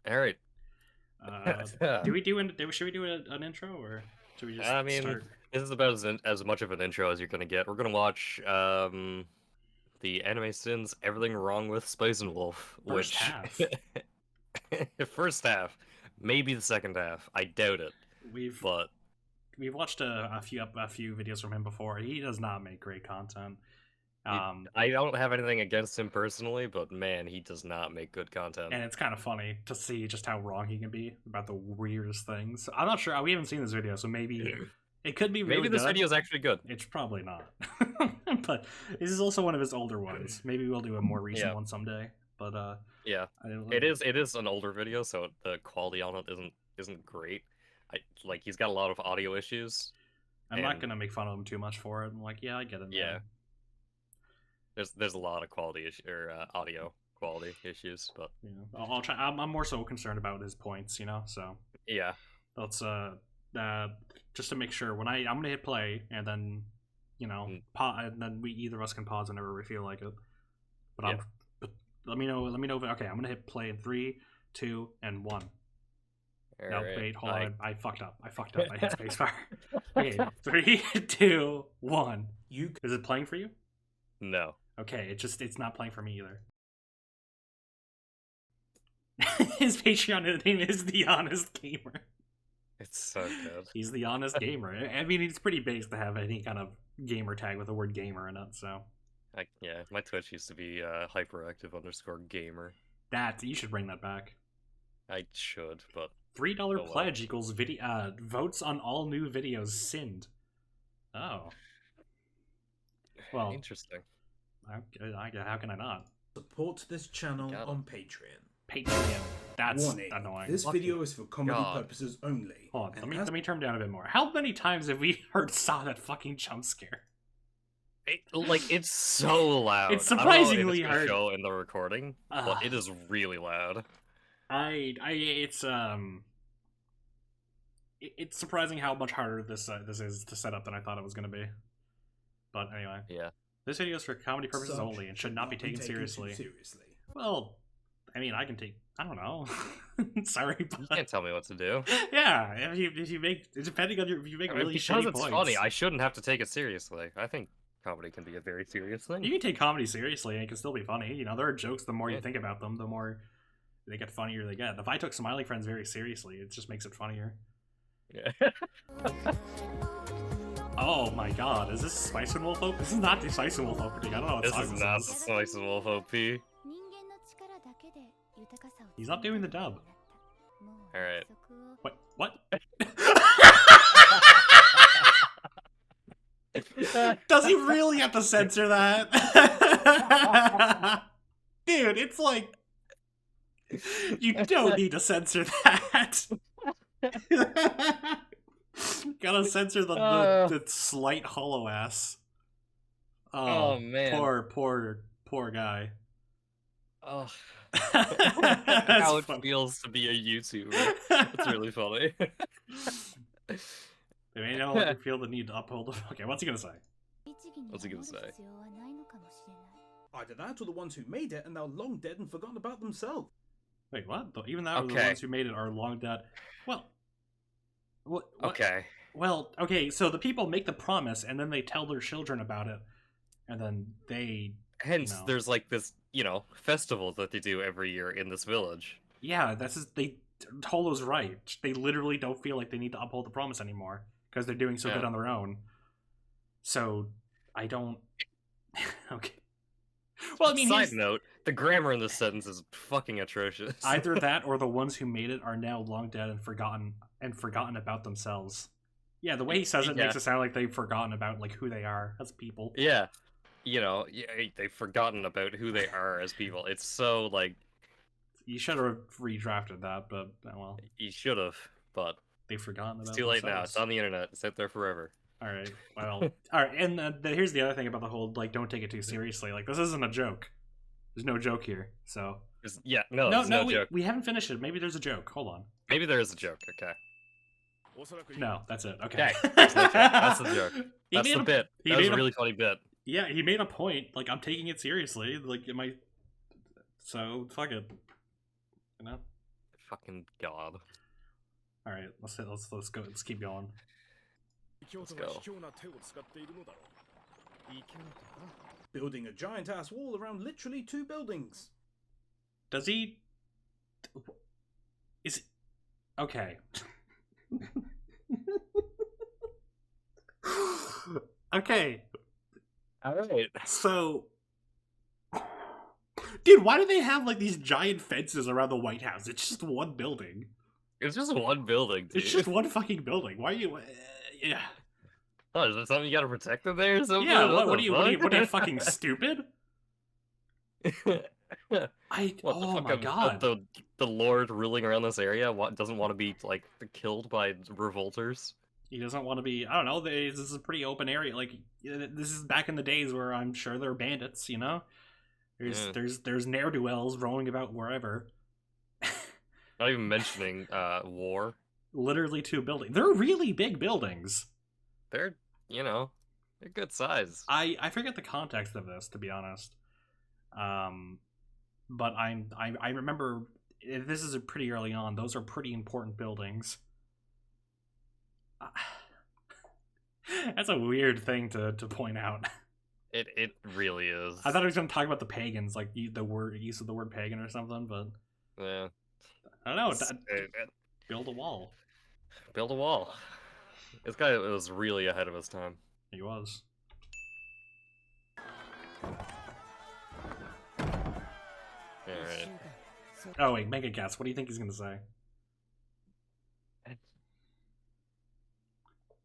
All right. Do we do an, should we do an intro or should we just I mean, start? this is about as much of an intro as you're gonna get. We're gonna watch the anime sins Everything Wrong with Spice and Wolf, First which half. first half, maybe the second half. I doubt it, We've but we've watched a few videos from him before. He does not make great content. he, Um, I don't have anything against him personally, but man, he does not make good content. and it's kind of funny to see just how wrong he can be about the weirdest things. I'm not sure. We haven't seen this video, so maybe it could be really Maybe this good. video is actually good. It's probably not. But this is also one of his older ones. Maybe we'll do a more recent Yeah, one someday. But yeah. I don't, It is an older video, so the quality on it isn't great. Like he's got a lot of audio issues, I'm not and gonna make fun of him too much for it. I'm like, yeah, I get it, yeah, man. there's a lot of quality issue or audio quality issues, but You know, I'll try. I'm more so concerned about his points, you know. So yeah, let's uh just to make sure when I'm gonna hit play and then mm, and then we either of us can pause whenever we feel like it. But yeah. but let me know. Let me know. Okay, I'm gonna hit play in 3, 2, and 1. All No, right, wait, hold on. I fucked up. I fucked up. I hit spacebar. Okay, 3, 2, 1. Is it playing for you? No, Okay, it's not playing for me either. His Patreon name is The Honest Gamer. it's so good. He's the honest gamer. I mean, it's pretty base to have any kind of gamer tag with the word gamer in it. So Yeah, my Twitch used to be hyperactive_gamer. that you should bring that back. I should, but $3 oh well. pledge equals video votes on all new videos sinned. Oh well, Interesting. how can I not? Support this channel Got it. on Patreon. Patreon. That's Warning, annoying. this Fucking video is for comedy God. purposes only. Hold on, and let me turn down a bit more. How many times have we saw that fucking jump scare? It's so loud. It's I don't know if surprisingly it's gonna hard. show in the recording, but it is really loud. It's it's surprising how much harder this is to set up than I thought it was going to be. But anyway, Yeah. this video is for comedy purposes Such only and should not be taken too seriously. seriously. Well, I mean, I can take. I don't know. Sorry, You but can't tell me what to do. yeah, if you make depending on if you make I mean, really because shitty it's points, funny, I shouldn't have to take it seriously. I think comedy can be a very serious thing. you can take comedy seriously and it can still be funny. You know, there are jokes. The more you Yeah. think about them, the more they get funnier they get. If I took Smiley Friends very seriously, it just makes it funnier. Yeah. Oh my god, is this Spice and Wolf Opening? This is not the Spice and Wolf opening. I don't know what This song is this not the is. Spice and Wolf OP. He's not doing the dub. Alright. What? What? Does he really have to censor that? Dude, it's like... You don't need to censor that. Gotta censor the slight hollow ass. Oh, man. Poor guy. Oh, That's how it funny. feels to be a YouTuber. It's really funny. They may no longer feel the need to uphold the... Okay, what's he gonna say? What's he gonna say? Either that or the ones who made it are now long dead and forgotten about themselves. Wait, what? Even that, the Okay. ones who made it are long dead. Well, what? Okay. Well, okay. So the people make the promise, and then they tell their children about it, and then they, Hence, No. there's like this, festival that they do every year in this village. yeah, that's just, they. Tolo's right. They literally don't feel like they need to uphold the promise anymore because they're doing so Yeah. good on their own. So I don't. Okay. Well, I mean, Side note, the grammar in this sentence is fucking atrocious. either that or the ones who made it are now long dead and forgotten about themselves. Yeah, the way he says it Yeah. makes it sound like they've forgotten about like who they are as people. Yeah. They've forgotten about who they are as people. It's so, like, You should have redrafted that, but well, you should have, but they've forgotten about it's too late now. themselves. It's on the internet. It's out there forever. All right, well, all right, and here's the other thing about the whole like don't take it too seriously. Like this isn't a joke. There's no joke here. So There's no we, joke. we haven't finished it. Maybe there's a joke. Hold on. Maybe there is a joke, okay. No, that's it. Okay. Okay, there's no joke. That's the joke. He That's made the a- bit. he That was made a a- really funny bit. Yeah, he made a point. Like I'm taking it seriously. Like am I? So fuck it. You know. Fucking god. All right, let's go. Let's keep going. Let's go. Building a giant ass wall around literally 2 buildings. Does he? Is okay? Okay. All right. So, dude, why do they have like these giant fences around the White House? It's just one building. It's just one building, dude. It's just one fucking building. Why are you? Yeah. Oh, is there something you gotta protect them there or something? Yeah. What What the are you? What are fuck? you fucking stupid? I. What the Oh fuck? my god. The Lord ruling around this area doesn't want to be like killed by revolters. He doesn't want to be. I don't know. This is a pretty open area. Like this is back in the days where I'm sure there are bandits. You know, there's ne'er do wells roaming about wherever. Not even mentioning war. Literally 2 buildings. They're really big buildings. They're they're good size. I forget the context of this, to be honest. But I remember this is pretty early on. Those are pretty important buildings. That's a weird thing to point out. It really is. I thought I was going to talk about the pagans, like the use of the word pagan or something, but Yeah. I don't know. Build a wall. Build a wall. This guy was really ahead of his time. He was. Alright. Oh wait, make a guess. What do you think he's going to say?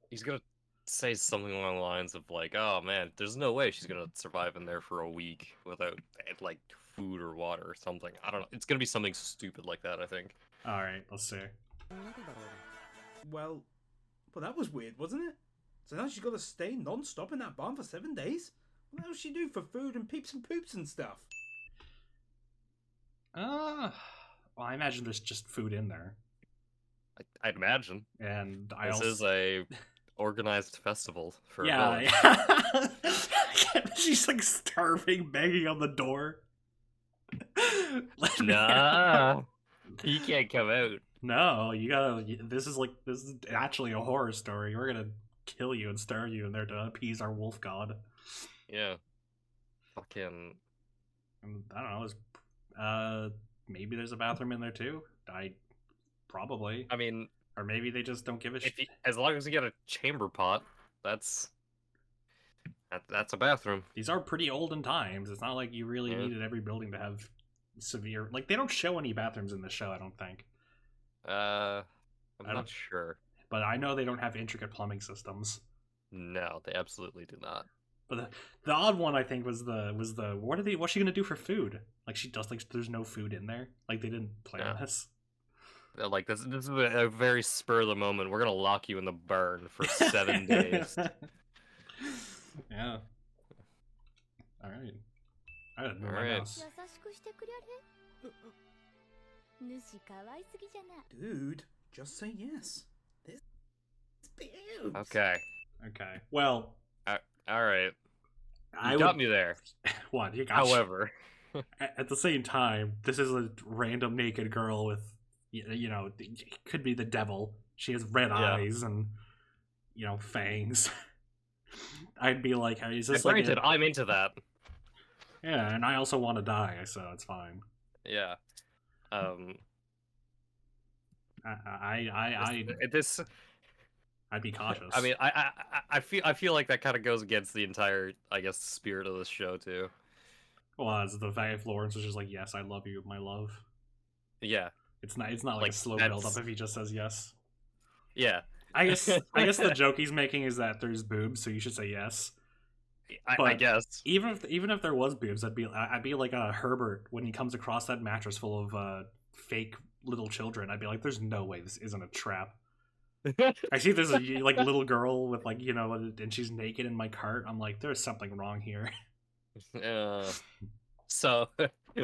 He's gonna say something along the lines of like, "Oh man, there's no way she's gonna survive in there for a week without like food or water or something." I don't know. It's gonna be something stupid like that, I think. All right, let's see. Well, that was weird, wasn't it? So now she's got to stay non-stop in that barn for 7 days? What else does she do for food and peeps and poops and stuff? Well, I imagine there's just food in there, I'd imagine. and This is a organized festival for a yeah, village. yeah. She's like starving, banging on the door. Let me out. Nah, he can't come out. No, you gotta. This is actually a horror story. We're gonna kill you and starve you in there to appease our wolf god. Yeah. Fucking. I don't know. Maybe there's a bathroom in there too. Probably. I mean, Or maybe they just don't give a shit. as long as you get a chamber pot, that's a bathroom. These are pretty olden times. It's not like you really needed every building to have severe. Like, they don't show any bathrooms in the show, I don't think. I'm not sure. But I know they don't have intricate plumbing systems. No, they absolutely do not. But the odd one, I think, was the what's she gonna do for food? Like, she does, like, there's no food in there. Like, they didn't plan this. They're like, this is a very spur of the moment. We're gonna lock you in the barn for 7 days. Yeah. All right. I gotta move All my right. mouse. Dude, just say yes. This boobs. Okay. Okay. Well, All right. I You got me there. What? You got However, at the same time, this is a random naked girl with, you know, it could be the devil. She has red eyes and, you know, fangs. I'd be like, is this like granted, I'm into that. Yeah, and I also want to die, so it's fine. Yeah. This. I'd be cautious. I mean, I feel like that kind of goes against the entire, I guess, spirit of this show too. Well, it's the fact Florence was just like, "Yes, I love you, my love." Yeah. It's not like a slow build up if he just says yes. Yeah. I guess the joke he's making is that there's boobs, so you should say yes. I guess. Even if there was boobs, I'd be like a Herbert when he comes across that mattress full of fake little children. I'd be like, "There's no way this isn't a trap." I see there's a like little girl with like, you know, and she's naked in my cart. I'm like, there's something wrong here. So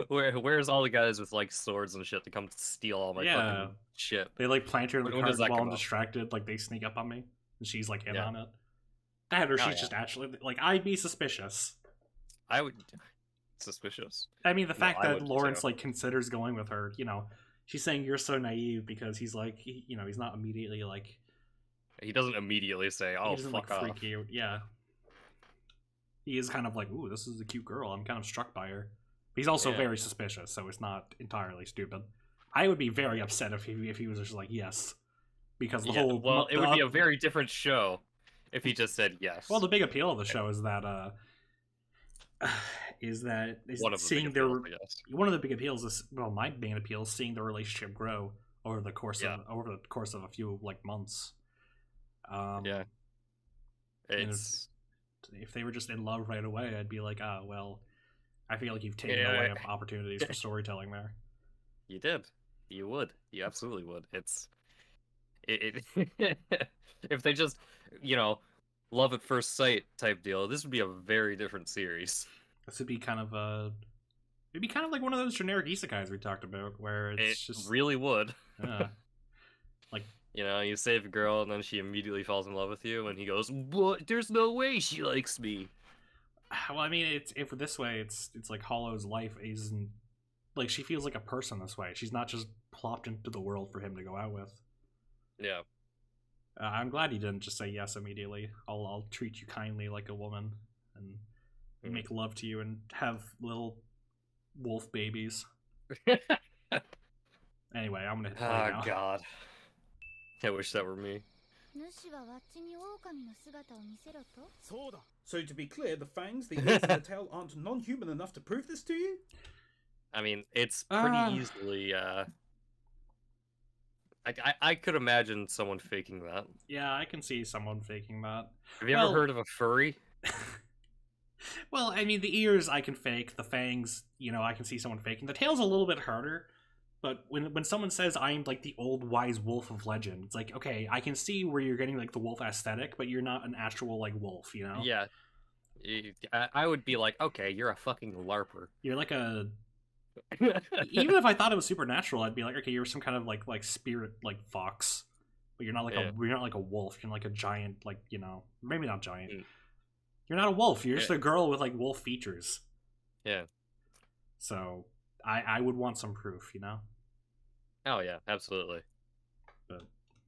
where's all the guys with like swords and shit to come steal all my fucking shit? They like plant her in the When cart does that while come I'm up? distracted. Like they sneak up on me, and she's like in on it. That or she's just actually like, I'd be suspicious. I would suspicious. I mean, the fact I that would Lawrence too. like considers going with her, you know, she's saying you're so naive because he's like, he's not immediately like. He doesn't immediately say, "Oh, he doesn't fuck like off." freak you. Yeah. He is kind of like, ooh, this is a cute girl. I'm kind of struck by her. But he's also very suspicious, so it's not entirely stupid. I would be very upset if he was just like, yes. Because the whole... Well, it would be a very different show if he just said yes. Well, the big appeal of the show is that... one of the big appeals is... Well, my main appeal is seeing the relationship grow over the course of a few, like, months. It's... If they were just in love right away, I'd be like, well, I feel like you've taken away opportunities for storytelling there. You did. You would. You absolutely would. If they just, love at first sight type deal, this would be a very different series. This would be kind of like one of those generic isekais we talked about, where it just really would. Like, you save a girl and then she immediately falls in love with you, and he goes, "What? There's no way she likes me." Well, I mean, if this way, it's like Hollow's life isn't like, she feels like a person this way. She's not just plopped into the world for him to go out with. Yeah. I'm glad he didn't just say yes immediately. I'll treat you kindly like a woman and make love to you and have little wolf babies. Anyway, I'm gonna hit play now. Oh God. I wish that were me. So to be clear, the fangs, the ears, and the tail aren't non-human enough to prove this to you? I mean, it's pretty easily, I could imagine someone faking that. Yeah, I can see someone faking that. Have you ever heard of a furry? Well, I mean, the ears I can fake. The fangs, I can see someone faking. The tail's a little bit harder. But when someone says I'm like the old wise wolf of legend, it's like, okay, I can see where you're getting like the wolf aesthetic, but you're not an actual like wolf, Yeah. I would be like, okay, you're a fucking LARPer. You're like a... Even if I thought it was supernatural, I'd be like, okay, you're some kind of like spirit like fox, but you're not like you're not like a wolf. You're like a giant, like, maybe not giant. You're not a wolf. You're just a girl with like wolf features. Yeah. So I would want some proof, Oh yeah, absolutely. But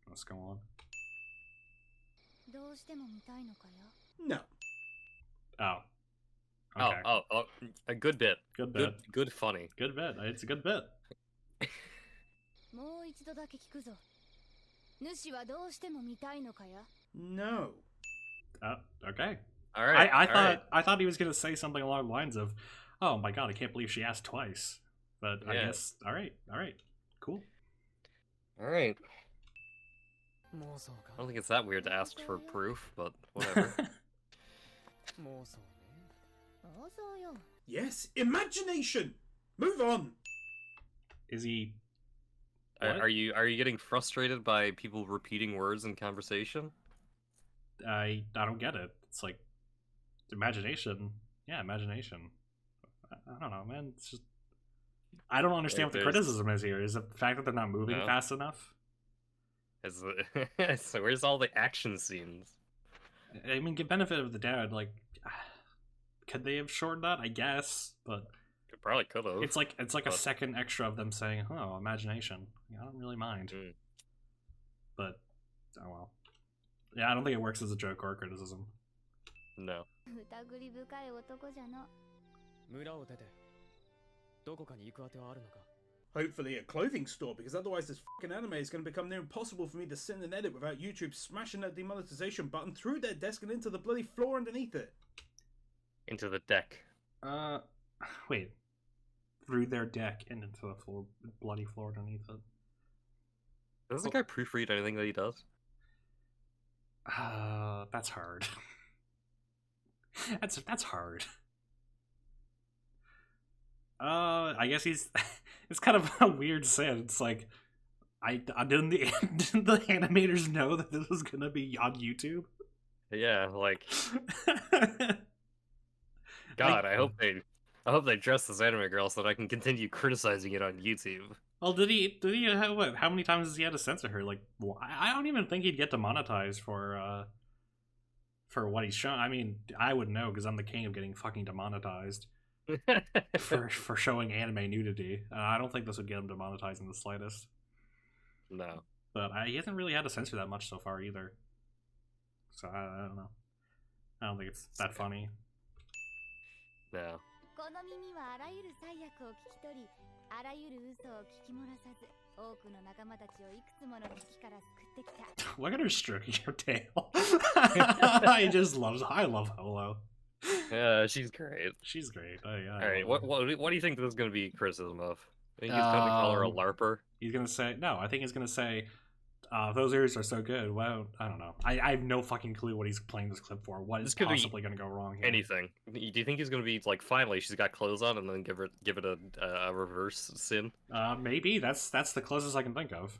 let's go on. No. Oh. Okay. Oh, a good bit. Good bit. Good funny. Good bit. It's a good bit. No. Okay. All right. I thought he was gonna say something along the lines of, "Oh my god, I can't believe she asked twice." But I guess all right, cool. All right. I don't think it's that weird to ask for proof, but whatever. Yes, imagination. Move on. Is he? Are you getting frustrated by people repeating words in conversation? I don't get it. It's like imagination. Yeah, imagination. I don't know, man. It's just, I don't understand what the criticism is here. Is it the fact that they're not moving fast enough? So where's all the action scenes? I mean, give benefit of the doubt. Like, could they have shortened that? I guess, but probably could have. It's like a second extra of them saying, "Oh, imagination." I don't really mind, but oh well. Yeah, I don't think it works as a joke or a criticism. No. Hopefully a clothing store, because otherwise this fucking anime is going to become near impossible for me to sit and edit without YouTube smashing that demonetization button through their desk and into the bloody floor underneath it. Into the deck. Wait. Through their deck and into the bloody floor underneath it. Does the guy proofread anything that he does? That's hard. That's hard. I guess he's. It's kind of a weird sense. Like, didn't the animators know that this was gonna be on YouTube? Yeah, like. God, I hope they dress this anime girl so that I can continue criticizing it on YouTube. Well, did he? How many times has he had to censor her? Like, I don't even think he'd get demonetized for what he's shown. I mean, I would know because I'm the king of getting fucking demonetized. for showing anime nudity. I don't think this would get him demonetized in the slightest. No. But he hasn't really had to censor that much so far either. So I don't know. I don't think it's that funny. No. この耳はあらゆる災悪を聞き取り、あらゆる嘘を聞き漏らさず、多くの仲間たちをいくつもの危機から救ってきた。Look at her stroking her tail. I love Holo. Yeah, she's great. She's great. All right, what do you think this is going to be criticism of? I think he's going to call her a LARPer. He's going to say no. I think he's going to say those ears are so good. Well, I don't know. I have no fucking clue what he's playing this clip for. What is possibly going to go wrong here? Anything. Do you think he's going to be like, finally, she's got clothes on, and then give it a reverse sin? Maybe that's the closest I can think of.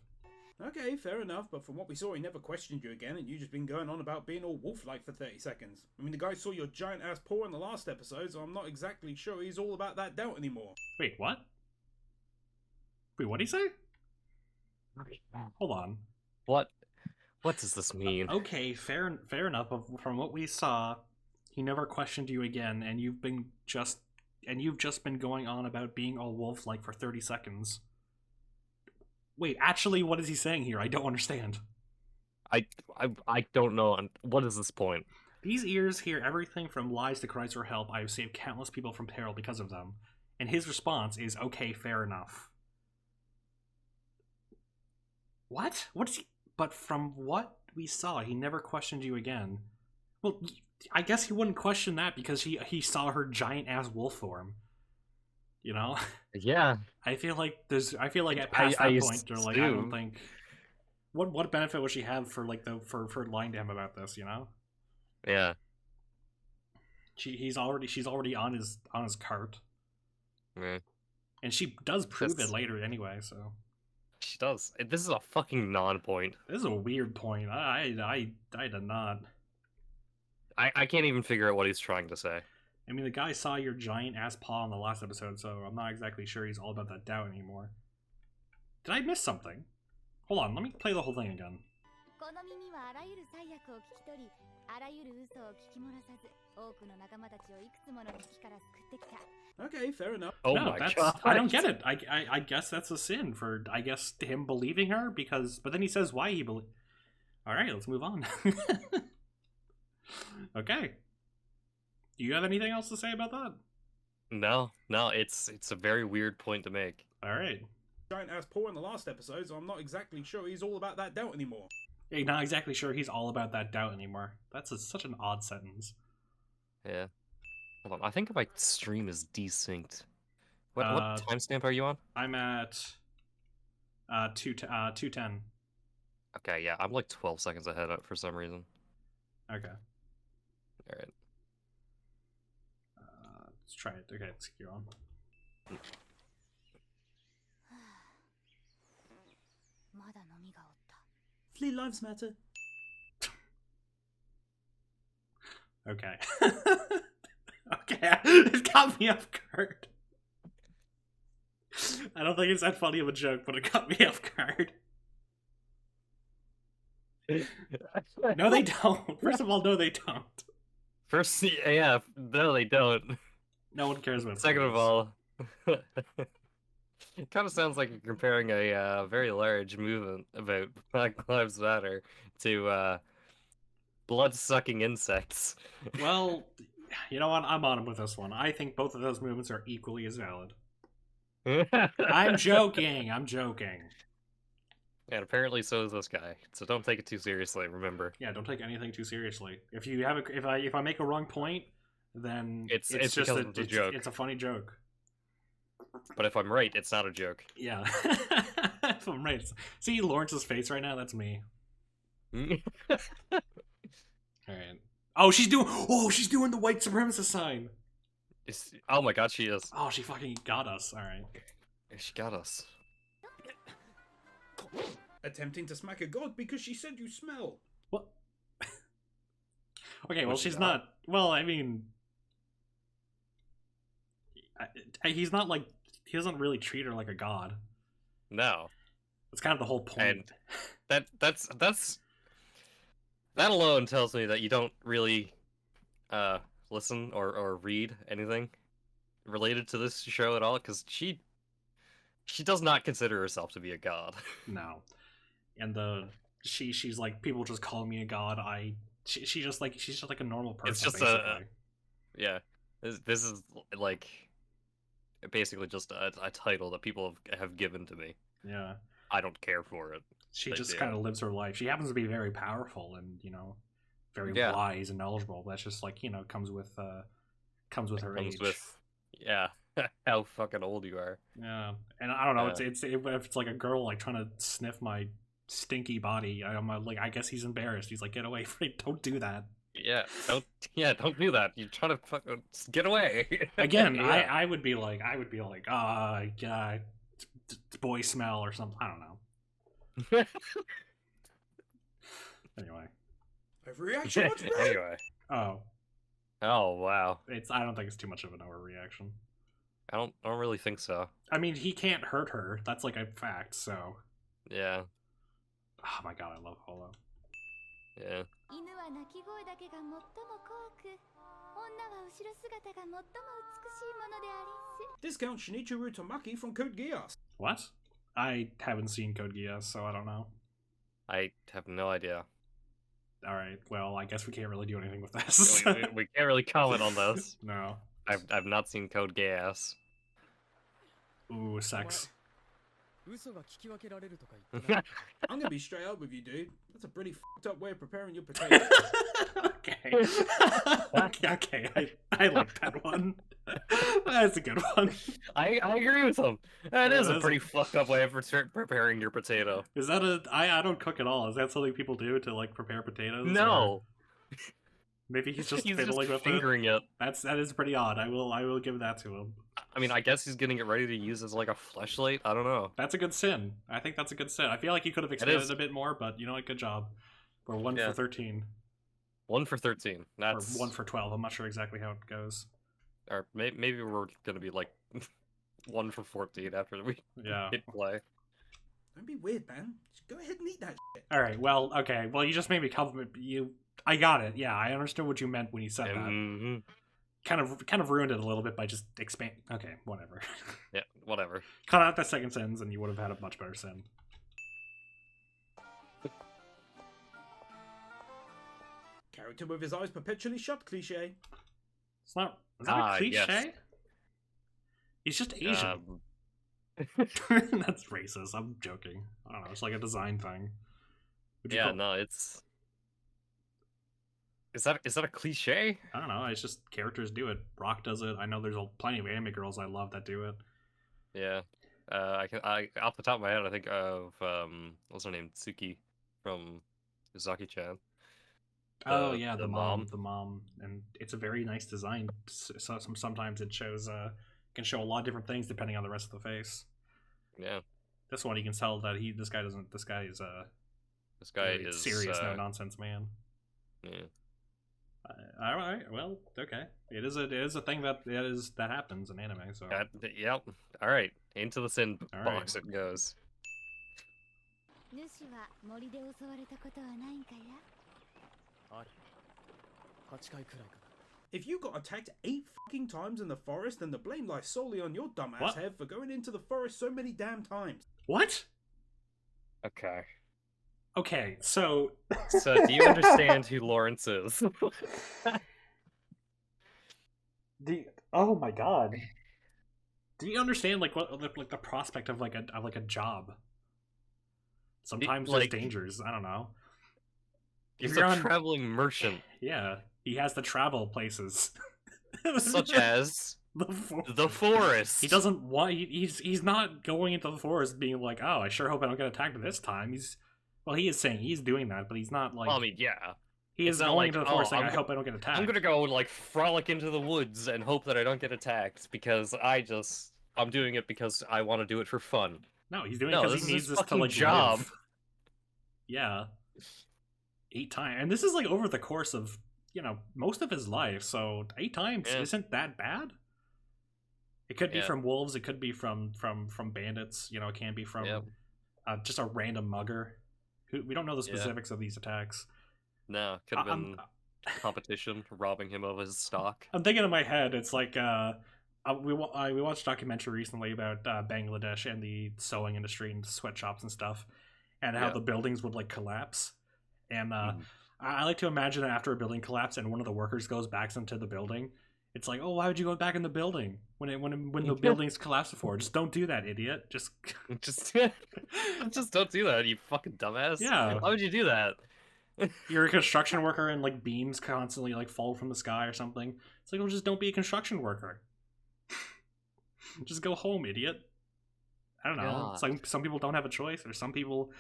Okay, fair enough, but from what we saw, he never questioned you again, and you just been going on about being all wolf-like for 30 seconds. I mean, the guy saw your giant-ass paw in the last episode, so I'm not exactly sure he's all about that doubt anymore. Wait, what? Wait, what'd he say? Hold on. What does this mean? Okay, fair enough. From what we saw, he never questioned you again, and you've just been going on about being all wolf-like for 30 seconds. Wait, actually, what is he saying here? I don't understand. I don't know. What is this point? These ears hear everything from lies to cries for help. I have saved countless people from peril because of them. And his response is, okay, fair enough. What? What's he... But from what we saw, he never questioned you again. Well, I guess he wouldn't question that because he saw her giant-ass wolf form. You know? Yeah. I feel like at past that point, they're like, I don't think. What benefit would she have for for lying to him about this? You know? Yeah. She's already on his cart. Yeah. And she does prove it later anyway. So. She does. This is a fucking non-point. This is a weird point. I did not. I can't even figure out what he's trying to say. I mean, the guy saw your giant ass paw in the last episode, so I'm not exactly sure he's all about that doubt anymore. Did I miss something? Hold on, let me play the whole thing again. Okay, fair enough. Oh no, my god. I don't get it. I guess that's a sin for, I guess, him believing her, but then he says why he believes. Alright, let's move on. Okay. Do you have anything else to say about that? No, it's a very weird point to make. Alright. Giant ass paw in the last episode, so I'm not exactly sure he's all about that doubt anymore. Yeah, not exactly sure he's all about that doubt anymore. That's such an odd sentence. Yeah. Hold on, I think my stream is desynced. What timestamp are you on? I'm at 210. Okay, yeah, I'm like 12 seconds ahead for some reason. Okay. Alright. Let's try it. Okay, let's keep on. Fleet lives matter. Okay. Okay, it got me off guard. I don't think it's that funny of a joke, but it got me off guard. No, they don't. First of all, no, they don't. First, yeah, no, they don't. No one cares about. Second of all, it kind of sounds like you're comparing a very large movement about Black Lives Matter to blood-sucking insects. Well, you know what? I'm on him with this one. I think both of those movements are equally as valid. I'm joking. I'm joking. And apparently so is this guy. So don't take it too seriously, remember. Yeah, don't take anything too seriously. If you have if I make a wrong point, then it's just a joke. It's a funny joke. But if I'm right, it's not a joke. Yeah. If I'm right. See Lawrence's face right now? That's me. Alright. Oh, she's doing the white supremacist sign. Oh my god, she is. Oh, she fucking got us. Alright. She got us. Attempting to smack a god because she said you smell. What? Okay, well, Was she she's not? not. Well, I mean, he's not like, he doesn't really treat her like a god. No. That's kind of the whole point. And that's that alone tells me that you don't really listen or read anything. related to this show at all? Because she does not consider herself to be a god. No, and she's like, people just call me a god. She's just like a normal person. It's just basically. Yeah. This is like basically just a title that people have given to me. Yeah. I don't care for it. She But just yeah. kind of lives her life. She happens to be very powerful and, you know, very Yeah. wise and knowledgeable. That's just like, you know, comes with her age. With yeah, how fucking old you are. Yeah. And I don't know, Yeah. if it's like a girl like trying to sniff my stinky body, I'm like, I guess he's embarrassed. He's like, get away from me. Don't do that. Don't do that. You're trying to fucking get away. Again, Yeah. I would be like, yeah, boy smell or something. I don't know. Anyway. Overreaction, what's wrong? Anyway. Oh, Wow. I don't think it's too much of an overreaction. I don't really think so. I mean, he can't hurt her. That's like a fact. So, Yeah. oh my god, I love Holo. Yeah. 犬は鳴き声だけが最も怖く、女は後ろ姿が最も美しいものでありんす。 Discount Shinichiro Tamaki from Code Geass. What? I haven't seen Code Geass, so I don't know. I have no idea. All right, well, I guess we can't really do anything with this. we can't really comment on this. No. I've not seen Code Geass. Ooh, sex. 嘘が聞き分けられるとか言ってない I'm gonna be straight up with you, dude. That's a pretty fucked up way of preparing your potatoes. Okay. okay, I like that one. That's a good one. I agree with him. That is a That's pretty fucked up way of preparing your potato. Is that I don't cook at all. Is that something people do to like prepare potatoes? No. Or maybe he's just He's fiddling with it. fingering it. That is pretty odd. I will give that to him. I mean, I guess he's getting it ready to use as like a fleshlight. I don't know. That's a good sin. I think that's a good sin. I feel like he could have expanded is. a bit more, but you know what? Good job. We're 1 Yeah. for 13. 1 for 13. That's Or 1 for 12. I'm not sure exactly how it goes. or maybe we're gonna be like 1 for 14 after we Yeah. hit play. Don't be weird, man. Just go ahead and eat that shit. All right. Well, okay. Well, you just made me compliment you. I got it. Yeah, I understood what you meant when you said that. Mhm. Kind of ruined it a little bit by just expand. Okay, whatever. Yeah, whatever. Cut out that second sentence, and you would have had a much better sin. Character with his eyes perpetually shut, cliche. It's not. Is that a cliche? Yes. He's just Asian. Um, That's racist. I'm joking. I don't know. It's like a design thing. Would you yeah, call- no, it's. Is that a cliche? I don't know. It's just characters do it. Rock does it. I know there's plenty of anime girls I love that do it. Yeah. I off the top of my head I think of what's her name? Tsuki from Uzaki-chan. Oh The- yeah, the the mom. mom, and it's a very nice design. So sometimes it shows can show a lot of different things depending on the rest of the face. Yeah. This one you can tell that this guy is This guy very is serious, no nonsense man. Yeah. All right, well, okay. It is a thing that happens in anime. So Yep. All right. Into the sin All box right. it goes. 主は森で襲われたことはないんかや。ある8回くらいかな If you got attacked 8 fucking times in the forest, then the blame lies solely on your dumbass What? head for going into the forest so many damn times. what? Okay. Okay, so So do you understand who Lawrence is? oh my god. Do you understand like what like the prospect of like a job? Sometimes like- there's dangers. I don't know. If He's you're a on- traveling merchant, Yeah, he has to travel places, such as the forest. He doesn't want. He's not going into the forest being like, oh, I sure hope I don't get attacked this time. He is saying he's doing that, but he's not like. Well, I mean, yeah. he it's is not going like, into the oh, forest saying, I'm I go- hope I don't get attacked. I'm gonna go like frolic into the woods and hope that I don't get attacked because I'm doing it because I want to do it for fun. No, he's doing No, it because this he is needs his this to fucking like job. live. Yeah. 8 times, and this is like over the course of most of his life. So 8 times Yeah. isn't that bad. It could be Yeah. from wolves. It could be from bandits. It can be from Yep. just a random mugger. We don't know the Yeah. specifics of these attacks. No, could have I'm- been competition robbing him of his stock. I'm thinking in my head, it's like we watched a documentary recently about Bangladesh and the sewing industry and sweatshops and stuff, and how Yeah. the buildings would like collapse. And I like to imagine that after a building collapse and one of the workers goes back into the building, it's like, oh, why would you go back in the building when the building's collapsed before? Just don't do that, idiot. Just Just don't do that, you fucking dumbass. Yeah. Why would you do that? you're a construction worker and like beams constantly like fall from the sky or something. It's like, well, just don't be a construction worker. Just go home, idiot. I don't know. It's like some people don't have a choice, or some people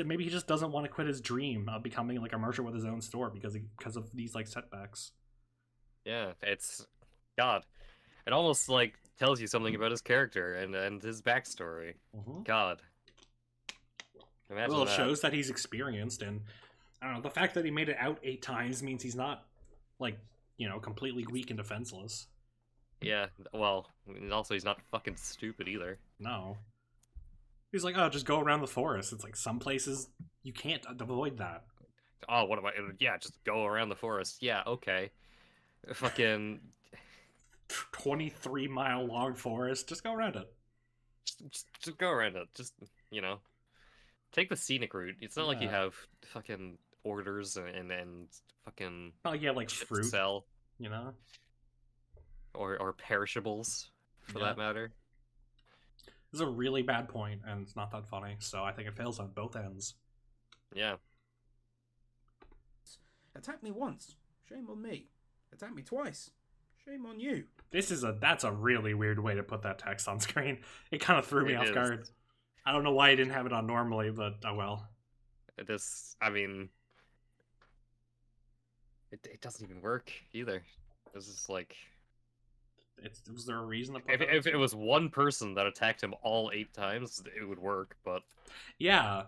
maybe he just doesn't want to quit his dream of becoming like a merchant with his own store because of these like setbacks. Yeah, it's God. It almost like tells you something about his character and his backstory. God. Imagine Well, it that. shows that he's experienced, and I don't know, the fact that he made it out 8 times means he's not like, completely weak and defenseless. Yeah, well, and also he's not fucking stupid either. No. He's like, oh, just go around the forest. It's like some places you can't avoid that. Oh, what am I? Yeah, just go around the forest. Yeah, okay. Fucking 23-mile long forest. Just go around it. just go around it. Just, take the scenic route. It's not like you Yeah. have fucking orders and fucking Oh, yeah, like shit to fruit, sell you know? or perishables for Yeah. that matter. This is a really bad point, and it's not that funny, so I think it fails on both ends. Yeah. Attack me once. Shame on me. Attack me twice. Shame on you. That's a really weird way to put that text on screen. It kind of threw me It off is. guard. I don't know why I didn't have it on normally, but oh well. I mean, it doesn't even work either. It's just like Was there a reason to put if that? it was one person that attacked him all 8 times, it would work. But Yeah.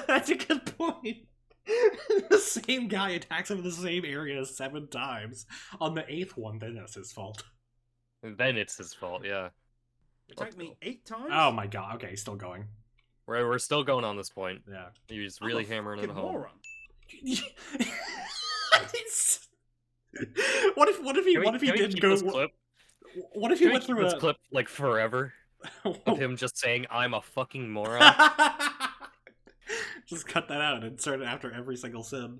That's a good point. The same guy attacks him in the same area 7 times. On the 8th one, then that's his fault. then it's his fault. Yeah, Attack me 8 times? Oh my god, okay, still going. we're still going on this point. Yeah. He's I'm really a hammering it fucking home. moron. What if he Can we did keep go? this clip? What if he Can we went keep through this a clip like forever of him just saying "I'm a fucking moron" Just cut that out and insert it after every single sin.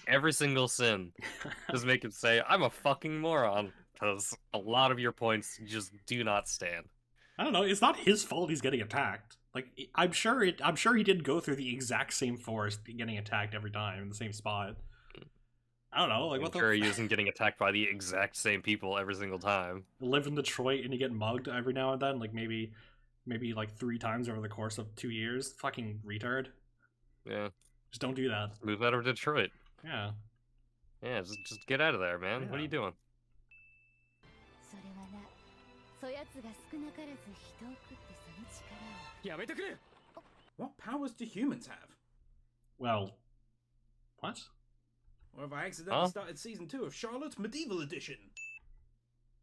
every single sin? Just make him say "I'm a fucking moron" because a lot of your points just do not stand. I don't know. It's not his fault he's getting attacked. Like I'm sure he didn't go through the exact same forest getting attacked every time in the same spot. I don't know. Like I'm what sure the he isn't getting attacked by the exact same people every single time. live in Detroit and you get mugged every now and then, like maybe like 3 times over the course of 2 years. Fucking retard. Yeah, Just don't do that. move out of Detroit. Yeah. Yeah, just get out of there, man. What are Yeah. you doing? それはな、そやつが少なからず人を食ってその力を。やめてくれ What powers do humans have? Well, what? Or have I accidentally started season 2 of Charlotte Medieval Edition?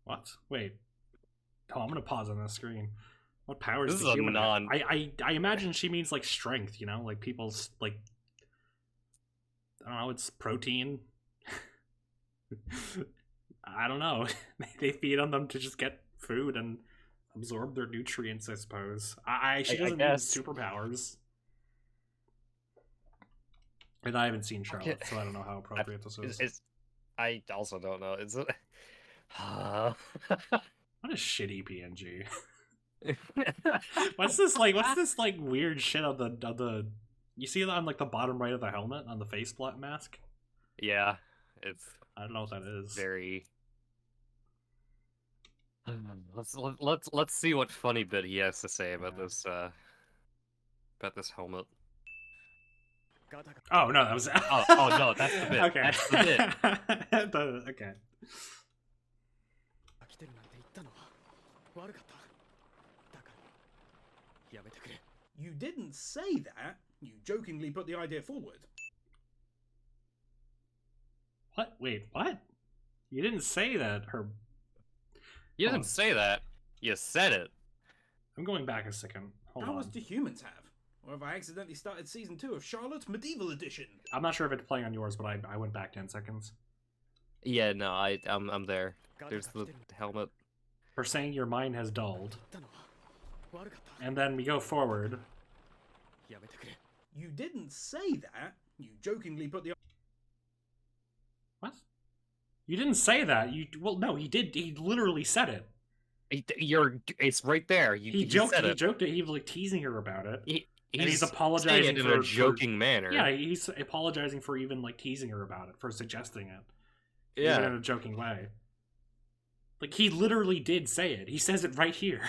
What? Wait. Oh, I'm gonna pause on this screen. What powers This does is a human have? non- I imagine she means like strength, like people's like I don't know, it's protein. I don't know. They feed on them to just get food and absorb their nutrients, I suppose. She I doesn't need guess. superpowers. And I haven't seen Charlotte, Okay. so I don't know how appropriate this is. I also don't know. It's What a shitty PNG. What's this like weird shit on the you see it on like the bottom right of the helmet on the face mask? Yeah, it's I don't know what that is. very. Let's see what funny bit he has to say about this helmet. ガタが Oh no, that was Oh, no, that's the bit. Okay. That's the bit. Okay. 来てるなんて言ったのは悪かっただからやめてくれ You didn't say that. You jokingly put the idea forward. What? Wait, what? You didn't say that her You Hold didn't on. say that. You said it. I'm going back a second. Hold Powers on. do humans have? Or have I accidentally started season 2 of Charlotte Medieval Edition? I'm not sure if it's playing on yours, but I went back 10 seconds. Yeah, no, I'm there. ガタが There's 来 the てるんだ helmet. for saying your mind has dulled. たのは悪かった And then we go forward. やめてくれ You didn't say that. You jokingly put the What? You didn't say that. Well, no, he did. He literally said it. It's right there. He joked. joked. He joked it. He was like teasing her about it. And he's saying apologizing it in for a joking manner. Yeah, he's apologizing for even like teasing her about it, for suggesting it. Yeah. Even in a joking way. Like he literally did say it. He says it right here.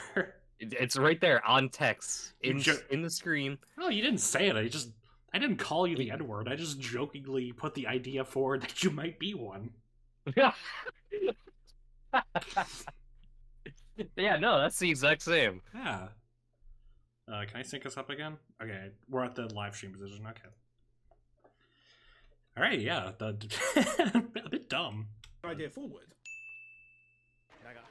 It's right there on text in Jo- the screen. No, you didn't say it. I didn't call you the N-word. I just jokingly put the idea forward that you might be one. Yeah, no, that's the exact same. Yeah. Can I sync us up again? Okay, we're at the live stream position. Okay. All right, yeah. A bit dumb. idea forward. だが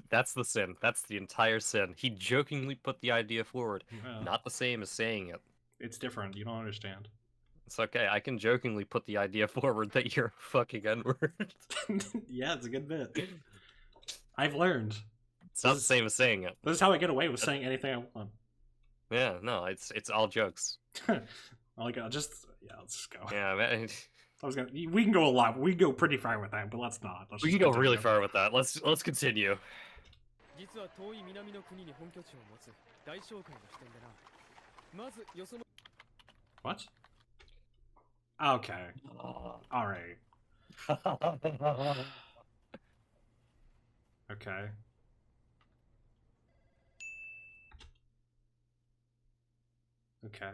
That's the sin. That's the entire sin. He jokingly put the idea forward. Yeah. Not the same as saying it. It's different. You don't understand. It's okay. I can jokingly put the idea forward that you're a fucking N-word. Yeah, it's a good bit. I've learned. It's not the same as saying it. This is how I get away with saying anything I want. Yeah, no, it's all jokes. Let's just go. Yeah, man. We can go a lot. We can go pretty far with that, but let's not. We can go really far with that. Let's continue. 実は遠い南の国に本拠地を持つ大商会の支店でなまずよその What? Okay. All right. Okay. Okay.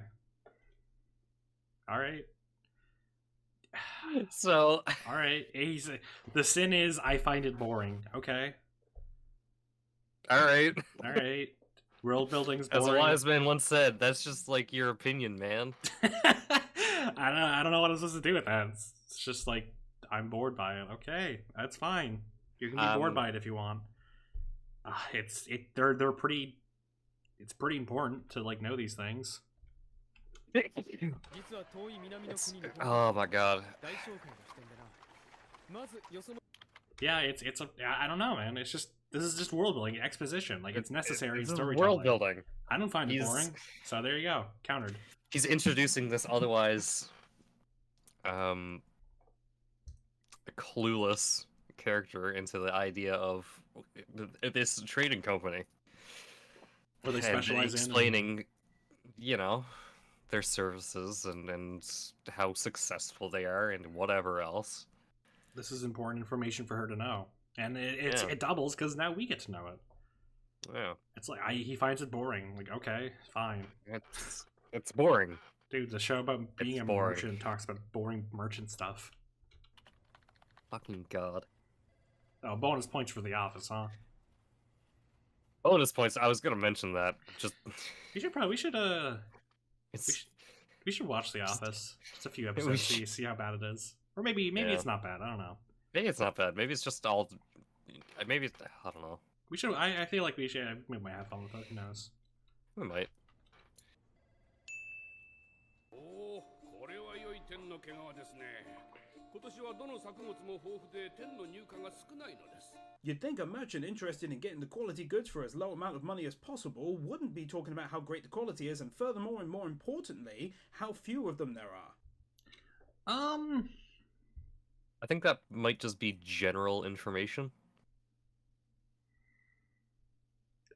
All right. So, All right. The sin is I find it boring. Okay. all right. All right. World building's As a boring. wise man once said, that's just like your opinion, man. I don't know what I'm supposed to do with that. It's just like I'm bored by it. Okay, that's fine. You can be bored by it if you want. They're pretty. It's pretty important to like know these things. 実は遠い南の国に本拠地 Oh my god. 大商会の支店でなまずよその Yeah, I don't know, man. This is just world building, exposition. Like it's necessary in It's storytelling. world building. I don't find it He's- boring. So there you go, countered. He's introducing this otherwise clueless character into the idea of this trading company. Where they And specialize in explaining, their services and how successful they are and whatever else. This is important information for her to know, and Yeah. it doubles because now we get to know it. Yeah, It's like he finds it boring. Like okay, fine, it's boring. dude. The show about being It's a boring. merchant talks about boring merchant stuff. Fucking god. Oh, bonus points for The Office, huh? Bonus points. I was gonna mention that. Just We should it's we should watch The Office. Just a few We episodes, should. see how bad it is, or maybe Yeah. it's not bad. I don't know. maybe it's not bad. Maybe it's just all. Maybe I don't know. We should. I feel like we should. We might have fun with it. Who knows? We might. おお、これは良い天の毛皮ですね。今年はどの作物も豊富で天の入荷が少ないのです。 You'd think a merchant interested in getting the quality goods for as low amount of money as possible wouldn't be talking about how great the quality is, and furthermore and more importantly, how few of them there are. I think that might just be general information.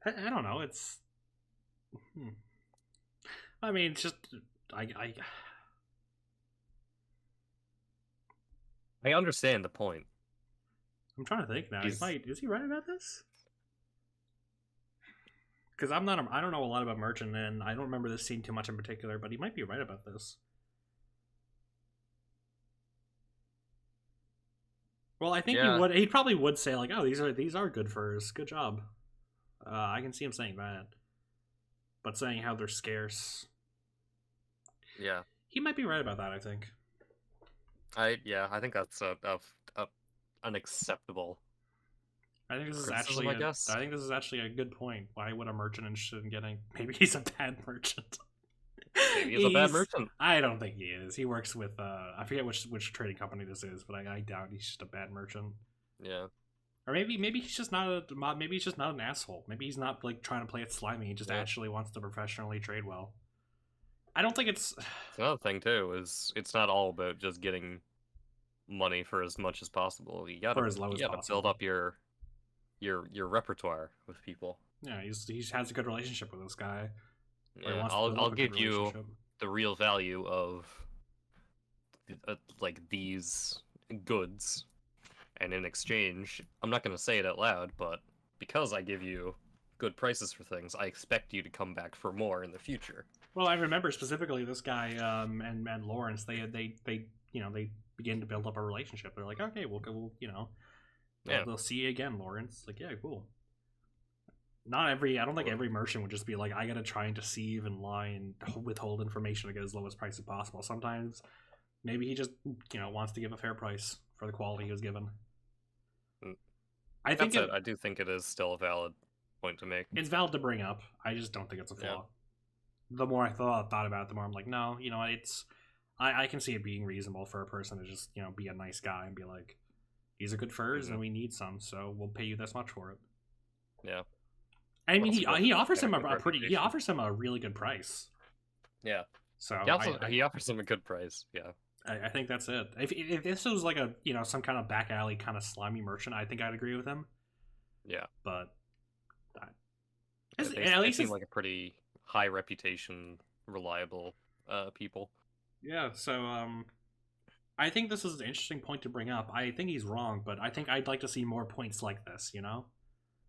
I don't know. It's. I mean, it's just I understand the point. I'm trying to think now. Is he right about this? Because I don't know a lot about Merchant, and I don't remember this scene too much in particular, but he might be right about this. Well, I think Yeah. he would. He probably would say like, "Oh, these are good furs. Good job." I can see him saying that, but saying how they're scarce, Yeah. he might be right about that. I think. I think that's unacceptable. I think this is Criticism, actually. I guess. I think this is actually a good point. Why would a merchant interested in getting? Maybe he's a bad merchant. Maybe he's a bad merchant. I don't think he is. He works with I forget which trading company this is, but I doubt he's just a bad merchant. Yeah. Or maybe he's just not an asshole. Maybe he's not like trying to play it slimy. He just actually wants to professionally trade well. I don't think it's. It's another thing too is it's not all about just getting money for as much as possible. You gotta For as low as build possible. up your repertoire with people. Yeah, he has a good relationship with this guy. Yeah, I'll give you the real value of like these goods, and in exchange, I'm not gonna say it out loud, but because I give you good prices for things, I expect you to come back for more in the future. Well, I remember specifically this guy and Lawrence. They began to build up a relationship. They're like, okay, we'll they'll see you again, Lawrence. Like, yeah, cool. I don't think every merchant would just be like, I gotta try and deceive and lie and withhold information to get as low as price as possible. Sometimes, maybe he just wants to give a fair price for the quality he was given. I do think it is still a valid point to make. It's valid to bring up. I just don't think it's a flaw. Yeah. The more I thought about it, the more I'm like, no, it's. I can see it being reasonable for a person to just be a nice guy and be like, these are good furs and we need some, so we'll pay you this much for it. Yeah. I mean, he offers him he offers him a really good price. Yeah. So he offers him a good price. Yeah. I think that's it. If this was like a some kind of back alley kind of slimy merchant, I think I'd agree with him. Yeah. But at least seem like a pretty high reputation, reliable people. Yeah. So I think this is an interesting point to bring up. I think he's wrong, but I think I'd like to see more points like this.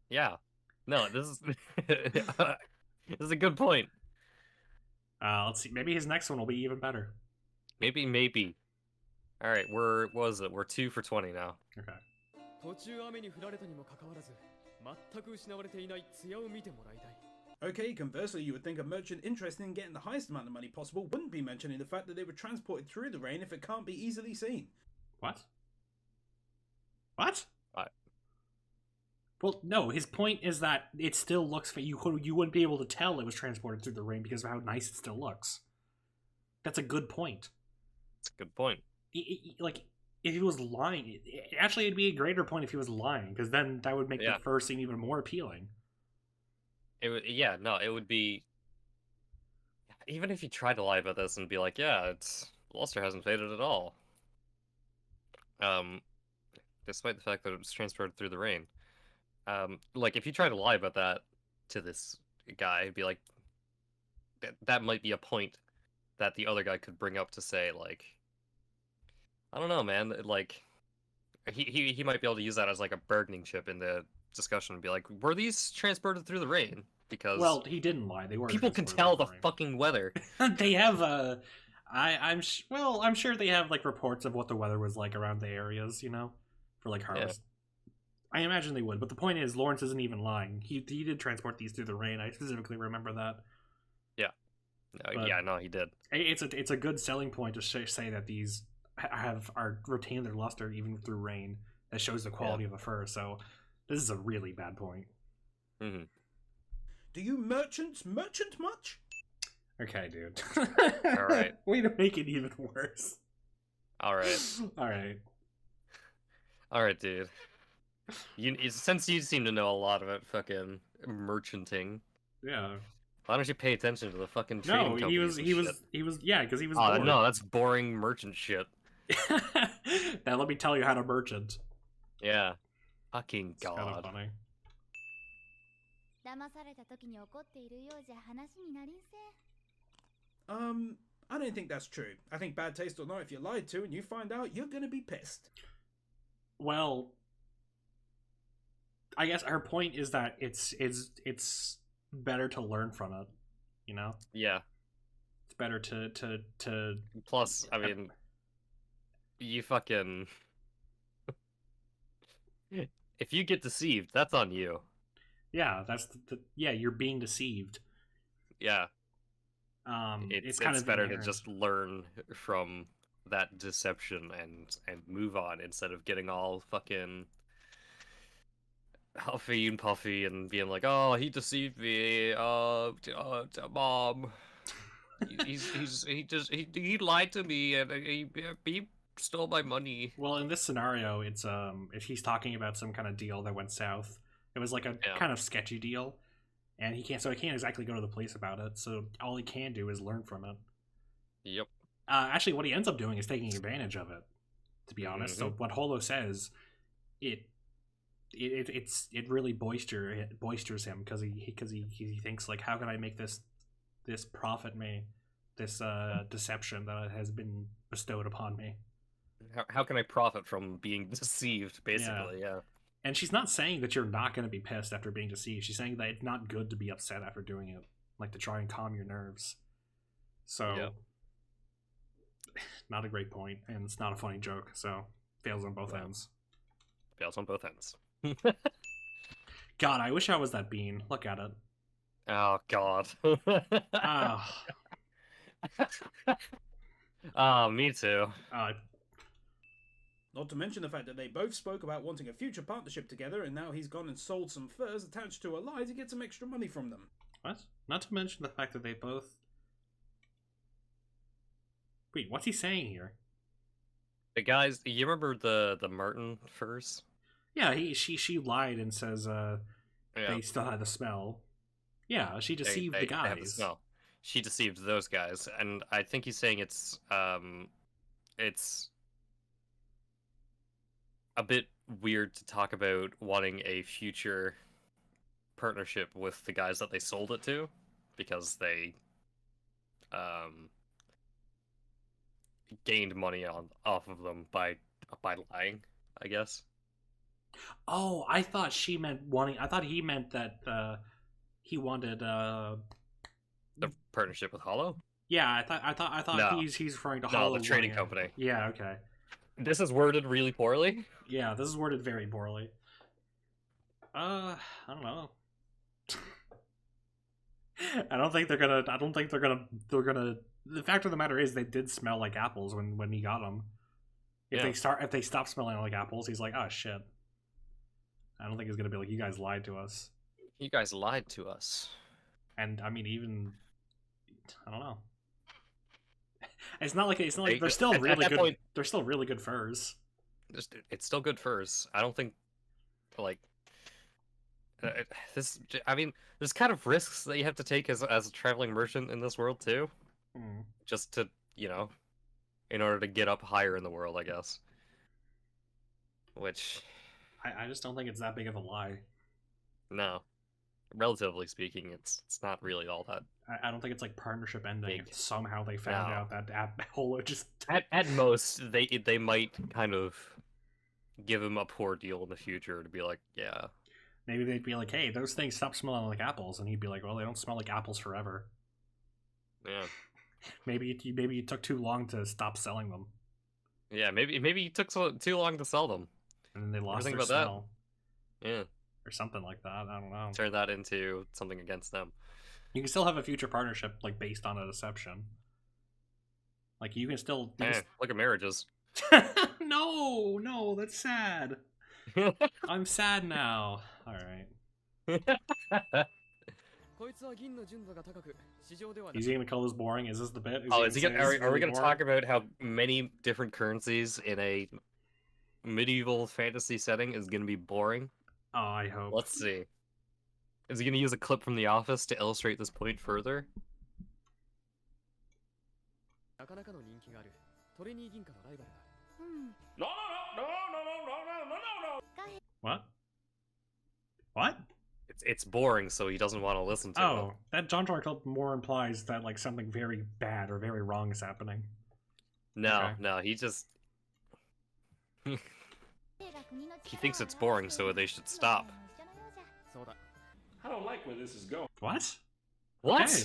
Yeah. No, this is this is a good point. Let's see. Maybe his next one will be even better. Maybe. All right, what was it? We're 2 for 20 now. Okay. Okay, conversely, you would think a merchant interested in getting the highest amount of money possible wouldn't be mentioning the fact that they were transported through the rain if it can't be easily seen. What? Well, no, his point is that it still looks... You wouldn't be able to tell it was transported through the rain because of how nice it still looks. That's a good point. It's a good point. Like, if he was lying... Actually, it'd be a greater point if he was lying, because then that would make the fur seem even more appealing. It would be... Even if you tried to lie about this and be like, yeah, luster hasn't faded at all. Despite the fact that it was transported through the rain. Like, if you try to lie about that to this guy, be like, that might be a point that the other guy could bring up to say, like, I don't know, man, like, he might be able to use that as, like, a bargaining chip in the discussion and be like, were these transported through the rain? Because... Well, he didn't lie. They were. People can tell the fucking weather. They have, I'm sure they have, like, reports of what the weather was like around the areas, for, like, harvest. Yeah. I imagine they would, but the point is, Lawrence isn't even lying. He did transport these through the rain. I specifically remember that. Yeah. He did. It's a good selling point to say that these are retain their luster even through rain. That shows the quality of the fur. So this is a really bad point. Mm-hmm. Do you merchant much? Okay, dude. All right. Way to make it even worse. All right, dude. Since you seem to know a lot about fucking merchanting, yeah. Why don't you pay attention to the fucking trading companies? Because he was. Oh no, that's boring merchant shit. Now let me tell you how to merchant. Yeah, fucking god. Kind of funny. I don't think that's true. I think bad taste or not, if you're lied to and you find out, you're gonna be pissed. Well, I guess her point is that it's better to learn from it, Yeah. It's better to. Plus, I mean, you fucking. If you get deceived, that's on you. Yeah, that's you're being deceived. Yeah. It's better to just learn from that deception and move on instead of getting all fucking huffy and puffy and being like, oh, he deceived me, mom, he lied to me and he stole my money. Well, in this scenario, it's if he's talking about some kind of deal that went south. It was like a Yeah. kind of sketchy deal, and he can't exactly go to the police about it. So all he can do is learn from it. Yep. Actually, what he ends up doing is taking advantage of it. To be honest, so what Holo says, it really boisters him because he thinks like, how can I make this profit me, this deception that has been bestowed upon me. How can I profit from being deceived, basically, yeah. And she's not saying that you're not going to be pissed after being deceived. She's saying that it's not good to be upset after doing it, like to try and calm your nerves. So, not a great point, and it's not a funny joke, so fails on both ends. Fails on both ends. God, I wish I was that bean. Look at it. Oh, God. Ah, me too. Not to mention the fact that they both spoke about wanting a future partnership together, and now he's gone and sold some furs attached to a lie to get some extra money from them. What? Not to mention the fact that they both... Wait, what's he saying here? The guys, you remember the Martin furs? Yeah, she lied and says they still had the smell. Yeah, she deceived the guys. They have the smell. She deceived those guys, and I think he's saying it's a bit weird to talk about wanting a future partnership with the guys that they sold it to, because they gained money off of them by lying, I guess. Oh, I thought she meant wanting. I thought he meant that he wanted the partnership with Hollow. Yeah, I thought No. he's referring to Hollow. No, the trading wanting company. Yeah, okay. This is worded really poorly. Yeah, this is worded very poorly. I don't know. I don't think they're gonna. The fact of the matter is, they did smell like apples when he got them. If they stop smelling like apples, he's like, oh shit. I don't think he's gonna be like, you guys lied to us. You guys lied to us. And I mean, even I don't know. It's not like they're still really good. Point, they're still really good furs. It's still good furs. I don't think like this. I mean, there's kind of risks that you have to take as a traveling merchant in this world too, just to in order to get up higher in the world, I guess. Which I just don't think it's that big of a lie. No, relatively speaking, it's not really all that. I don't think it's like partnership ending. Big. Somehow they found out that Holo just at most they might kind of give him a poor deal in the future to be like, yeah. Maybe they'd be like, hey, those things stop smelling like apples, and he'd be like, well, they don't smell like apples forever. Yeah. Maybe it took too long to stop selling them. Yeah, maybe it took too long to sell them. And then they lost Think their about smell. That? Yeah. Or something like that. I don't know. Turn that into something against them. You can still have a future partnership like based on a deception. Like you can still Look at marriages. No, that's sad. I'm sad now. All right. Is he gonna call this boring? Is this the bit? Are we gonna talk about how many different currencies in a medieval fantasy setting is gonna be boring? Oh, I hope. Let's see. Is he gonna use a clip from The Office to illustrate this point further? What? What? It's boring, so he doesn't want to listen to it. Oh, that John clip more implies that like something very bad or very wrong is happening. No, he just he thinks it's boring, so they should stop. I don't like where this is going. What? What? Okay.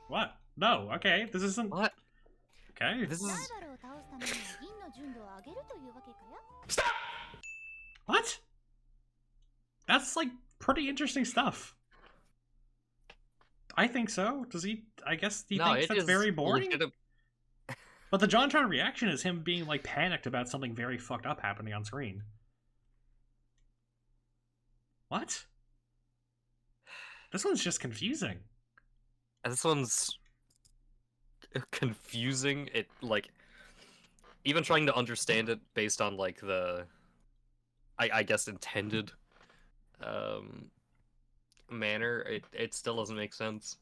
What? No, okay, this isn't... What? Okay. This is... Stop! What? That's, like, pretty interesting stuff. I think so. Does he... I guess he thinks that's very boring? But the JonTron reaction is him being, like, panicked about something very fucked up happening on screen. What? This one's just confusing. This one's confusing. It like even trying to understand it based on like the I guess intended manner, it still doesn't make sense.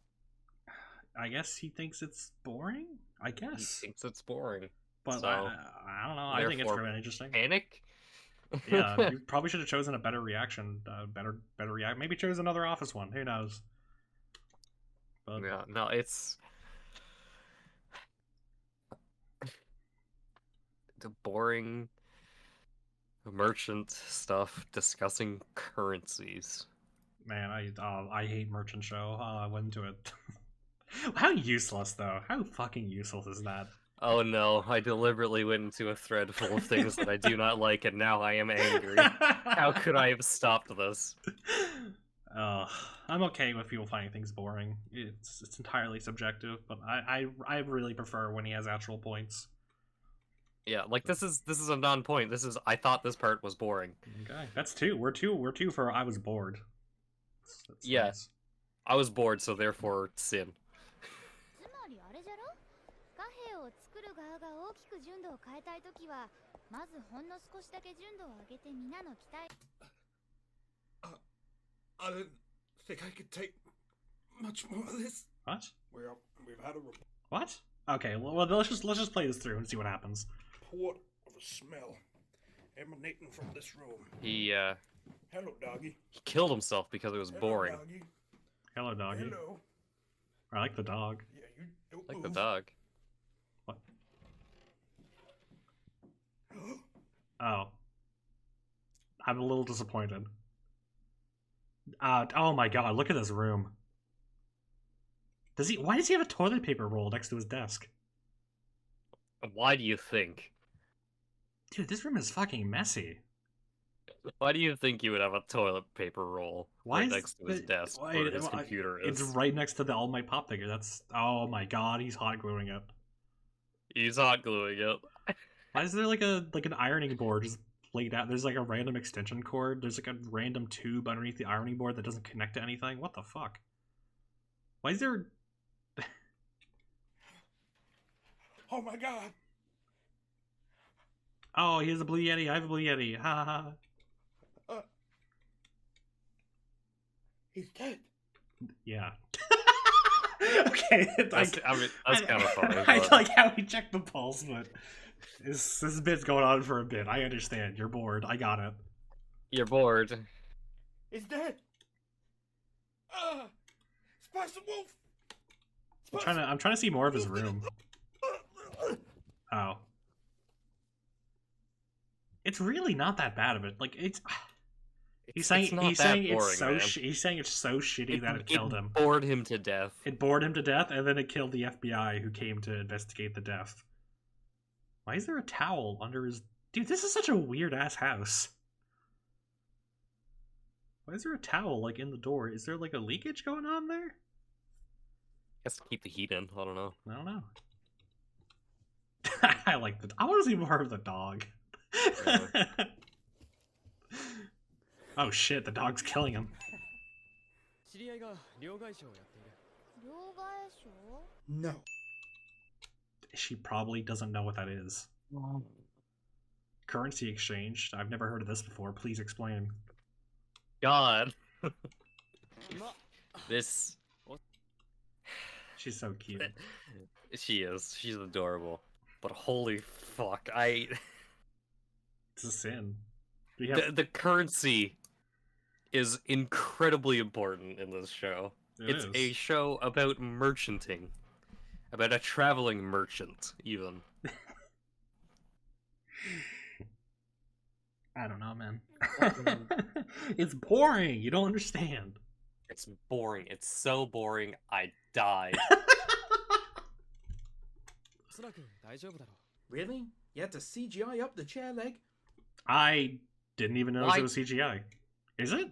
I guess he thinks it's boring. I He guess, thinks it's boring. but so, I don't know. I think it's therefore, really interesting. Panic? Yeah, you probably should have chosen a better reaction. Better react. Maybe choose another Office one. Who knows? But Yeah, no, it's the boring merchant stuff discussing currencies. man, I hate Merchant Show. I went into it. How useless though? How fucking useless is that? Oh no, I deliberately went into a thread full of things that I do not like, and now I am angry. How could I have stopped this? I'm okay with people finding things boring. It's entirely subjective, but I really prefer when he has actual points. Yeah, like this is a non-point. This is I thought this part was boring. Okay, that's two. We're two for I was bored. That's Yeah. nice. I was bored, so therefore sin. つまりあれじゃろ貨幣を作る側が大きく純度を変えたいときはまずほんの少しだけ純度を上げて皆の期待 I didn't think I could take much more of this. What? We've had a What? Okay, well let's just play this through and see what happens. report of a smell emanating from this room. He Hello, doggy. killed himself because it was boring. Doggy. Hello, doggy. Hello. I like the dog. Yeah, you don't Like move. the dog. What? Oh. I'm a little disappointed. Oh my god, look at this room. Why does he have a toilet paper roll next to his desk? Why do you think? Dude, this room is fucking messy. Why do you think you would have a toilet paper roll Why right is next to his the- desk why- where his why- computer is? It's right next to the All Might Pop figure. That's oh my god, he's hot gluing it. He's hot gluing it. Why is there like an ironing board just laid out? There's like a random extension cord. There's like a random tube underneath the ironing board that doesn't connect to anything. What the fuck? Why is there? Oh my god. Oh, he has a blue yeti. I have a blue yeti. Ha ha ha. He's dead. Yeah. Okay. That's kind of funny. I but- like how he checked the pulse, but this bit's going on for a bit. I understand. You're bored. I got it. You're bored. He's dead. Spicer Wolf. I'm trying to see more of his room. Oh. It's really not that bad of it. Like he's saying it's not he's that saying boring, it's so man. he's saying it's so shitty that it killed him. Bored him to death. It bored him to death, and then it killed the FBI who came to investigate the death. Why is there a towel under his... Dude, this is such a weird-ass house. Why is there a towel, like, in the door? Is there, like, a leakage going on there? Has to keep the heat in. I don't know. I don't know. I like the... I want to see more of the dog. Really? Oh shit, the dog's killing him. 知り合いが両替商をやっている。両替商 No. She probably doesn't know what that is. Currency exchange? I've never heard of this before. Please explain. God. ま、 This. She's so cute. She is. She's adorable. But holy fuck, I. It's a sin. We have... The currency is incredibly important in this show. It's is. a show about merchanting. About a traveling merchant, even. I don't know, man. It's boring. You don't understand. It's boring. It's so boring, I died. おそらく大丈夫だろう。 Really? You had to CGI up the chair leg? I didn't even notice Why- it was CGI. Is it?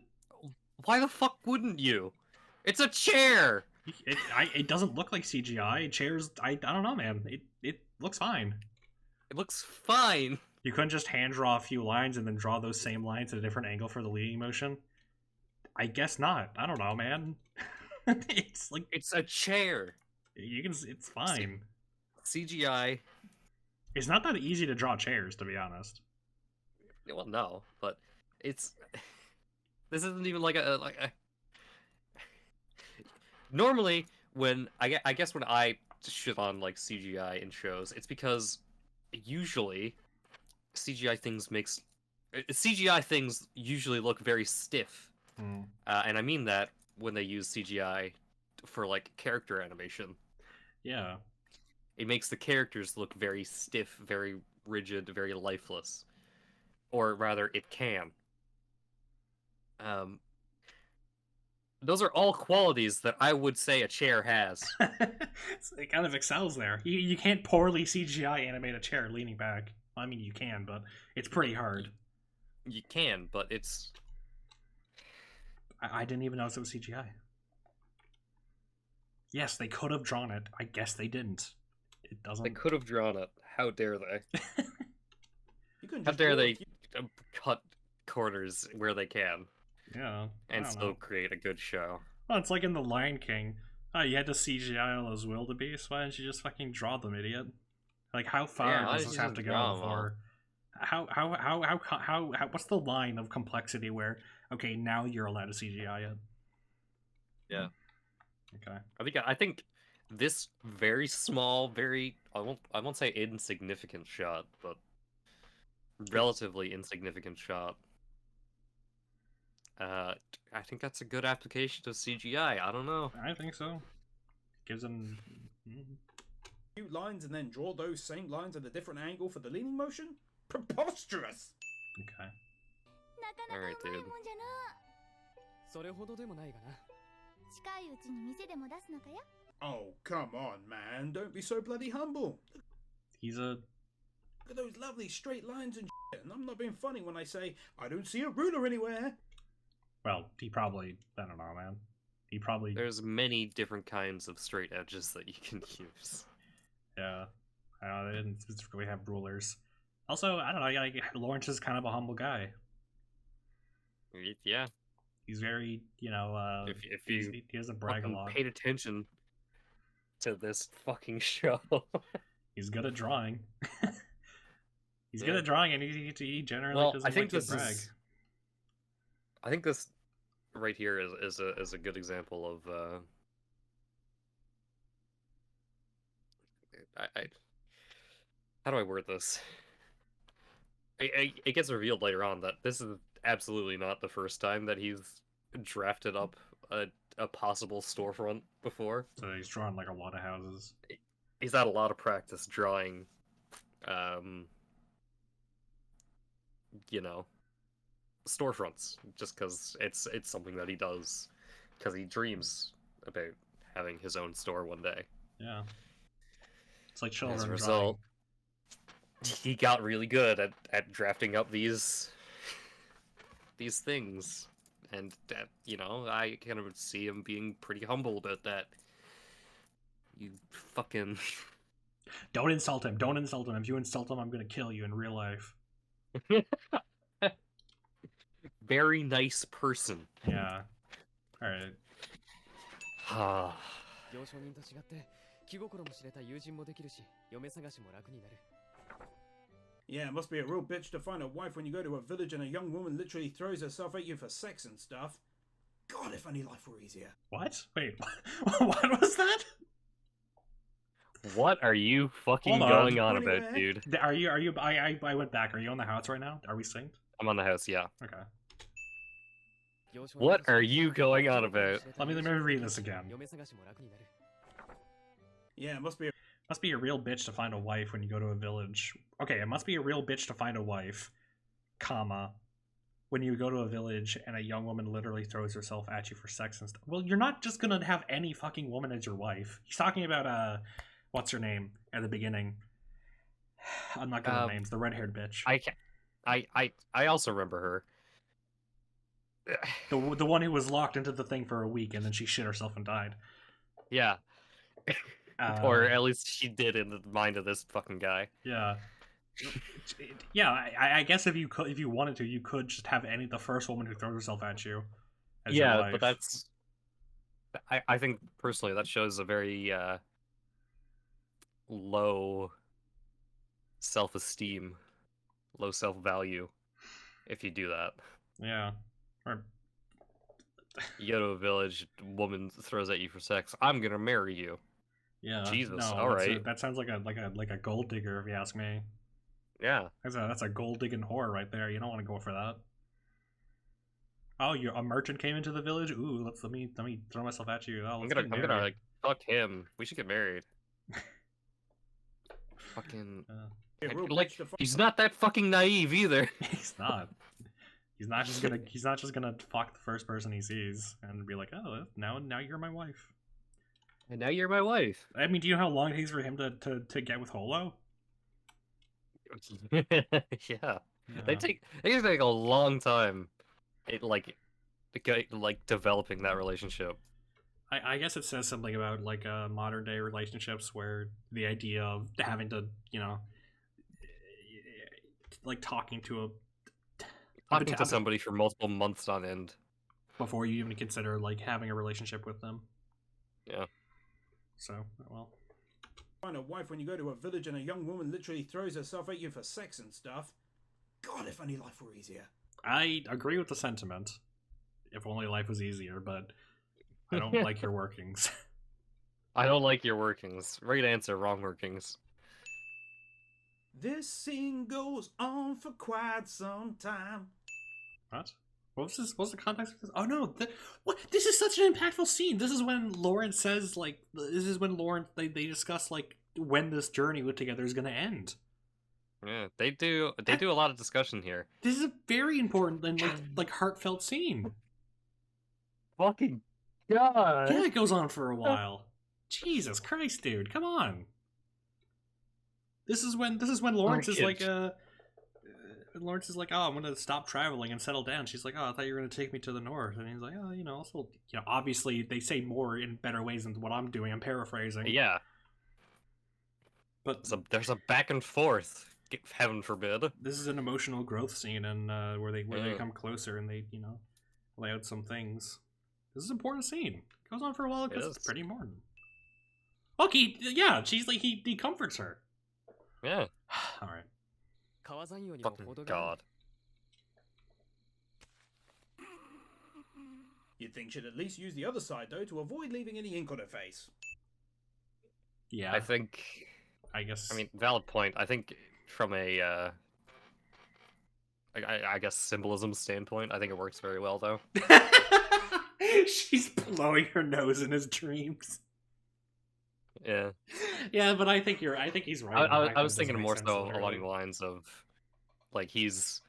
Why the fuck wouldn't you? It's a chair! It doesn't look like CGI. Chairs, I don't know, man. It looks fine. It looks fine. You couldn't just hand draw a few lines and then draw those same lines at a different angle for the leading motion? I guess not. I don't know, man. It's like It's a chair. you can. It's fine. CGI. It's not that easy to draw chairs, to be honest. Well, no, but it's. This isn't even like a Normally, when I guess when I shit on like CGI in shows, it's because usually CGI things usually look very stiff, and I mean that when they use CGI for like character animation. Yeah. It makes the characters look very stiff, very rigid, very lifeless, or rather, it can. Those are all qualities that I would say a chair has. It kind of excels there. You can't poorly CGI animate a chair leaning back. I mean, you can, but it's pretty hard. You can, but it's... I didn't even notice it was CGI. Yes, they could have drawn it. I guess they didn't. It doesn't... They could have drawn it. How dare they? You How dare they cut corners where they can. Yeah. And still create a good show. Well, it's like in The Lion King. Oh, you had to CGI all those wildebeest? Why didn't you just fucking draw them, idiot? Like, how far does this have to go before... How what's the line of complexity where, okay, now you're allowed to CGI it? Yeah. Okay. I think this very small, very I won't say insignificant shot, but relatively insignificant shot. I think that's a good application of CGI. I don't know. I think so. Gives them few lines and then draw those same lines at a different angle for the leaning motion? Preposterous! Okay. Alright, dude. それほどでもないがな。近いうちに店でも出すのかよ。 Oh, come on, man. Don't be so bloody humble. He's a... Look at those lovely straight lines and shit. And I'm not being funny when I say, I don't see a ruler anywhere. Well, he probably... I don't know, man. He probably... There's many different kinds of straight edges that you can use. Yeah. They didn't specifically have rulers. Also, I don't know, like, Lawrence is kind of a humble guy. Yeah. He's very, you know, if you he doesn't brag a lot. Paid attention to this fucking show. He's good at drawing. He's good at drawing, and he generally doesn't like to brag. I think this right here is a good example of how do I word this? It gets revealed later on that this is absolutely not the first time that he's drafted up a possible storefront before. So he's drawn like a lot of houses. He's had a lot of practice drawing, you know, storefronts, just because it's something that he does, because he dreams about having his own store one day. Yeah. It's like children. As a result, he got really good at drafting up these things, and you know, I kind of see him being pretty humble about that. You fucking don't insult him. Don't insult him. If you insult him, I'm gonna kill you in real life. Very nice person. Yeah. All right. 行商人と違って気心も知れた友人もできるし、嫁探しも楽になる。 Yeah, it must be a real bitch to find a wife when you go to a village and a young woman literally throws herself at you for sex and stuff. God, if only life were easier. What? Wait, what was that? What are you fucking going on about, dude? Are you? I went back. Are you on the house right now? Are we synced? I'm on the house, yeah. Okay. What are you going on about? Let me read this again. Yeah, it must be a real bitch to find a wife when you go to a village. Okay, it must be a real bitch to find a wife, comma, when you go to a village and a young woman literally throws herself at you for sex and stuff. Well, you're not just gonna have any fucking woman as your wife. He's talking about, what's her name at the beginning? I'm not good at names. The red-haired bitch. I also remember her. The one who was locked into the thing for a week and then she shit herself and died. Yeah. Or at least she did in the mind of this fucking guy. Yeah. Yeah, I guess if you wanted to, you could just have the first woman who throws herself at you as your wife. But I think personally that shows a very low self-esteem, low self-value if you do that. Yeah. Or You go to a village, woman throws at you for sex. I'm gonna marry you. yeah. Jesus, No, all right. that sounds like a gold digger if you ask me. Yeah. That's a gold digging whore right there. You don't want to go for that. Oh, a merchant came into the village. Ooh, let me throw myself at you. Oh, I'm let's gonna get married. like fuck him. We should get married. Fucking Yeah, real like bitch to he's not that fucking naive either. He's not. He's not just gonna fuck the first person he sees and be like, oh, now you're my wife. And now you're my wife. I mean, do you know how long it takes for him to get with Holo? Yeah. They take a long time. It like developing that relationship. I guess it says something about like modern day relationships where the idea of having to, you know, like talking to somebody for multiple months on end before you even consider like having a relationship with them. Yeah. So, well, find a wife when you go to a village and a young woman literally throws herself at you for sex and stuff. God, if only life were easier. I agree with the sentiment. If only life was easier, but I don't like your workings. I don't like your workings. Right answer, wrong workings. This scene goes on for quite some time. What? What was this? What's the context of this? Oh no! What? This is such an impactful scene. This is when Lawrence says, like, this is when Lawrence they discuss like when this journey together is going to end. Yeah, they do a lot of discussion here. This is a very important and like heartfelt scene. Fucking God. Yeah, it goes on for a while. Jesus Christ, dude! Come on. This is when Lawrence is like Lawrence is like, oh, I'm gonna stop traveling and settle down. She's like, oh, I thought you were gonna take me to the north, and he's like, oh, you know, also, you know, obviously they say more in better ways than what I'm doing. I'm paraphrasing. Yeah. But there's a back and forth. Heaven forbid. This is an emotional growth scene, and where they come closer and they, you know, lay out some things. This is an important scene. It goes on for a while because it's pretty important. Okay, yeah, she's like he comforts her. Yeah. All right. Fucking God. You'd think she'd at least use the other side, though, to avoid leaving any ink on her face. Yeah. I guess. I mean, valid point. I think from a, I guess symbolism standpoint, I think it works very well, though. She's blowing her nose in his dreams. Yeah. Yeah, but I think he's right. I was thinking more so along the lines of, like, he's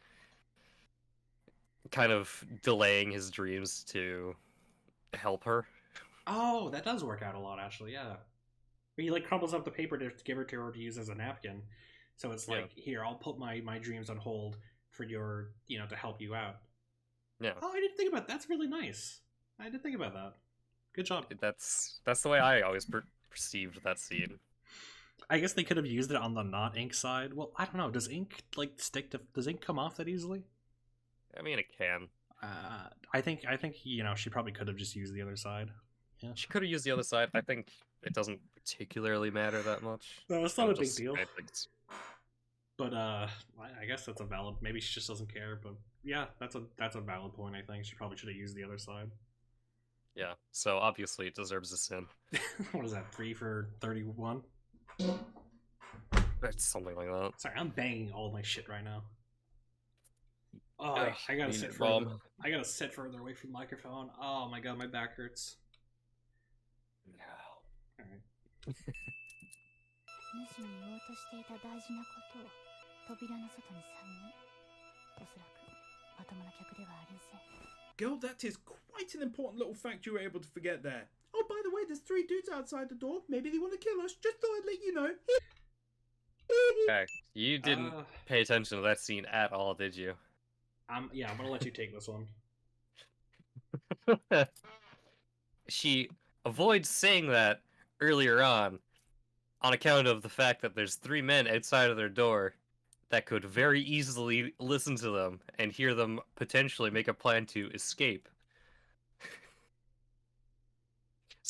kind of delaying his dreams to help her. Oh, that does work out a lot, actually. Yeah. He like crumbles up the paper to give her to use as a napkin. So it's like, here, I'll put my dreams on hold for your, you know, to help you out. Yeah. Oh, I didn't think about that. That's really nice. I didn't think about that. Good job. That's the way I always perceived that scene. I guess they could have used it on the not ink side. Well, I don't know. Does ink like stick to? Does ink come off that easily? I mean, it can. I think you know, she probably could have just used the other side. Yeah. She could have used the other side. I think it doesn't particularly matter that much. No, it's not a big deal. Things. But I guess that's a valid. Maybe she just doesn't care. But yeah, that's a valid point. I think she probably should have used the other side. Yeah. So obviously, it deserves a sin. What is that? 3 for 31. It's something like that. Sorry, I'm banging all my shit right now. Oh, Ugh, I gotta sit further. Mom. I gotta sit further away from the microphone. Oh my god, my back hurts. No. All right. 主に言おうとしていた大事なことを扉の外に3人。おそらくまともな客ではありません。 Girl, that is quite an important little fact you were able to forget there. Oh, by the way, there's 3 dudes outside the door. Maybe they want to kill us. Just thought I'd let you know. Okay, you didn't pay attention to that scene at all, did you? Yeah, I'm gonna let you take this one. She avoids saying that earlier on account of the fact that there's 3 men outside of their door that could very easily listen to them and hear them potentially make a plan to escape.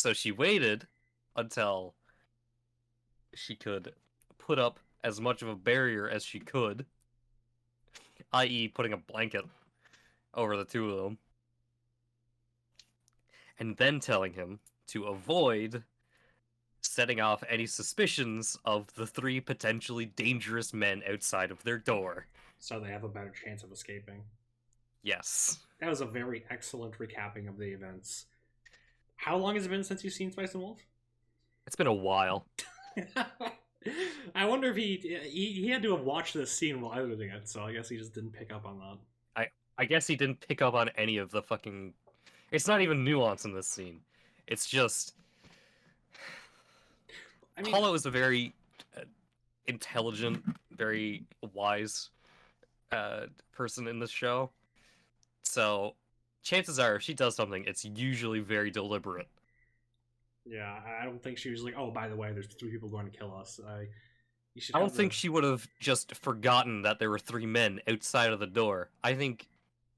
So she waited until she could put up as much of a barrier as she could, i.e., putting a blanket over the two of them, and then telling him to avoid setting off any suspicions of the three potentially dangerous men outside of their door. So they have a better chance of escaping. Yes. That was a very excellent recapping of the events. How long has it been since you've seen Spice and Wolf? It's been a while. I wonder if he had to have watched this scene while editing it, so I guess he just didn't pick up on that. I guess he didn't pick up on any of the fucking... It's not even nuance in this scene. It's just... I mean, Hollow is a very intelligent, very wise person in this show. So, chances are, if she does something, it's usually very deliberate. yeah, I don't think she was like, oh, by the way, there's 3 people going to kill us. You should I don't have think she would have just forgotten that there were 3 men outside of the door. I think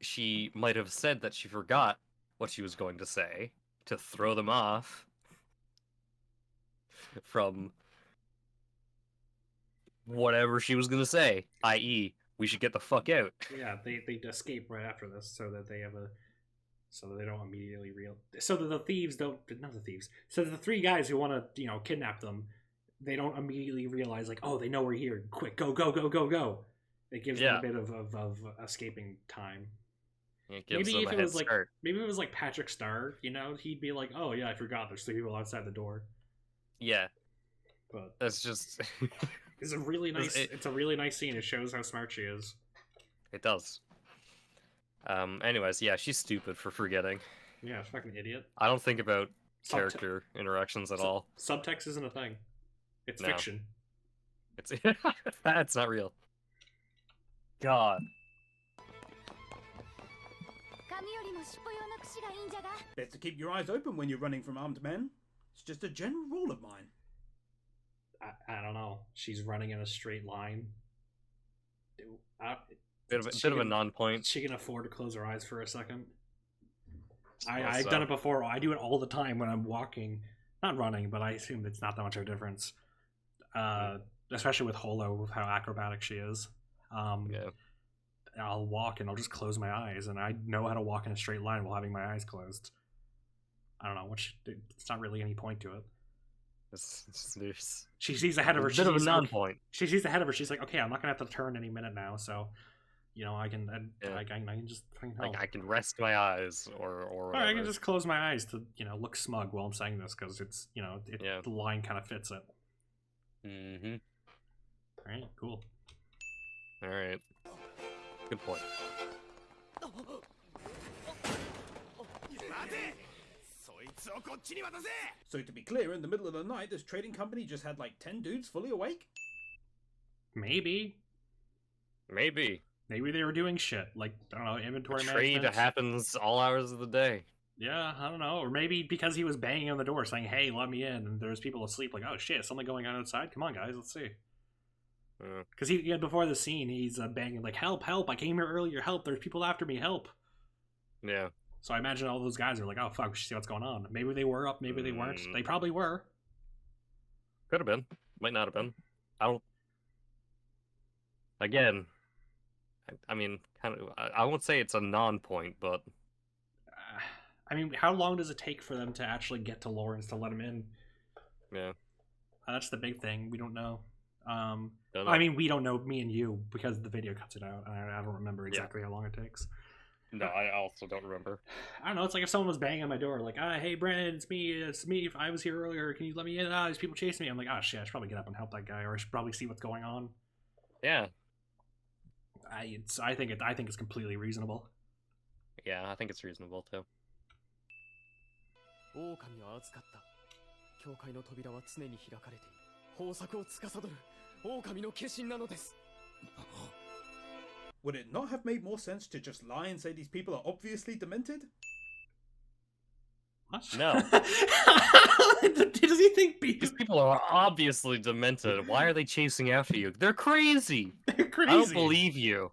she might have said that she forgot what she was going to say to throw them off from whatever she was going to say, i.e., we should get the fuck out. Yeah, they escape right after this so that they have so that they don't immediately so that the thieves don't, not the thieves, so that the 3 guys who want to, kidnap them, they don't immediately realize, like, oh, they know we're here, quick, go, go, go, go, go. It gives them a bit of escaping time. It gives Maybe them if a it head was start. maybe it was like Patrick Star, he'd be like, oh yeah, I forgot there's 3 people outside the door. Yeah, But that's just... it's a really nice it's a really nice scene. It shows how smart she is. It does. Anyways, yeah, she's stupid for forgetting. Yeah, fucking idiot. I don't think about character interactions at all. Subtext isn't a thing. It's No. fiction. It's that's not real. God. 髪よりも尻尾用の櫛がいいんじゃが。 Best to keep your eyes open when you're running from armed men. It's just a general rule of mine. I don't know. She's running in a straight line. Bit of a non-point. She can afford to close her eyes for a second. Suppose I've so. done it before. I do it all the time when I'm walking. Not running, but I assume it's not that much of a difference. Especially with Holo, with how acrobatic she is. Yeah. I'll walk and I'll just close my eyes, and I know how to walk in a straight line while having my eyes closed. I don't know. It's not really any point to it. She sees ahead of her. A bit of a non-point. She sees ahead of her. She's like, okay, I'm not gonna have to turn any minute now, so I can just fucking help. Like I can rest my eyes or Or I can just close my eyes to look smug while I'm saying this because it's the line kind of fits it. Mm-hmm. All right, cool. All right. Good point. So to be clear, in the middle of the night, this trading company just had like 10 dudes fully awake? Maybe they were doing shit like, I don't know, inventory Trade management. happens all hours of the day. Yeah, I don't know. Or maybe because he was banging on the door saying, hey, let me in, and there's people asleep, like, oh shit, something going on outside? Come on, guys, let's see. Because before the scene, he's banging, like, help, help, I came here earlier, help, there's people after me, help. Yeah. So I imagine all those guys are like, oh fuck, we should see what's going on. Maybe they were up, maybe they weren't. They probably were. Could have been. Might not have been. I don't... Again, I mean, kind of. I won't say it's a non-point, but... I mean, how long does it take for them to actually get to Lawrence to let him in? Yeah. That's the big thing. We don't know. Don't know. I mean, we don't know, me and you, because the video cuts it out. I don't remember exactly how long it takes. No, I also don't remember. I don't know. It's like if someone was banging on my door, like, hey, Brandon, it's me. I was here earlier. Can you let me in? There's people chasing me. I'm like, oh, shit, I should probably get up and help that guy, or I should probably see what's going on. Yeah. I think it's completely reasonable. Yeah, I think it's reasonable, too. 狼は預かった教会の扉は常に開かれている豊作を司る狼の化身なのです Would it not have made more sense to just lie and say these people are obviously demented? What? No. Does he think These people are obviously demented. Why are they chasing after you? They're crazy. They're crazy. I don't believe you.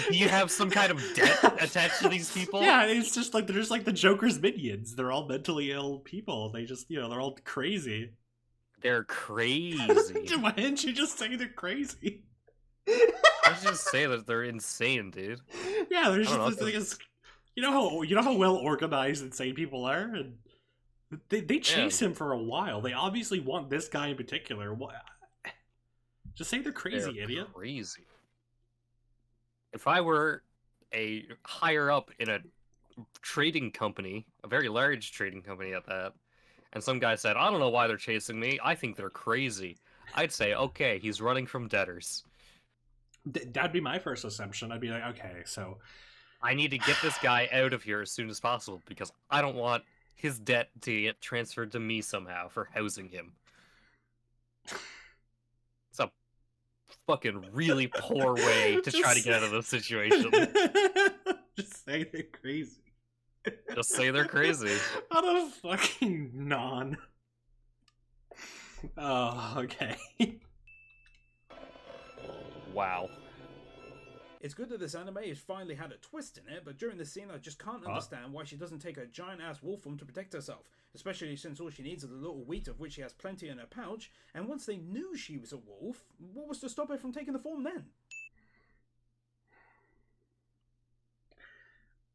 Do you have some kind of debt attached to these people? Yeah, it's just like they're just like the Joker's minions. They're all mentally ill people. They just, they're all crazy. They're crazy. Why didn't you just say they're crazy? Let's just say that they're insane, dude. Yeah, there's I don't just know, this thing is, you know how well organized insane people are, and they chase him for a while. They obviously want this guy in particular. What? Just say they're crazy, They're idiot. crazy. If I were a higher up in a trading company, a very large trading company at that, and some guy said, "I don't know why they're chasing me. I think they're crazy," I'd say, "Okay, he's running from debtors. That'd be my first assumption. I'd be like, okay, so I need to get this guy out of here as soon as possible because I don't want his debt to get transferred to me somehow for housing him." It's a fucking really poor way to try to get out of this situation. Just say they're crazy. Just say they're crazy. What a fucking non. Oh, okay. Wow. It's good that this anime has finally had a twist in it, but during this scene I just can't understand why she doesn't take a giant-ass wolf form to protect herself, especially since all she needs is a little wheat of which she has plenty in her pouch, and once they knew she was a wolf, what was to stop her from taking the form then?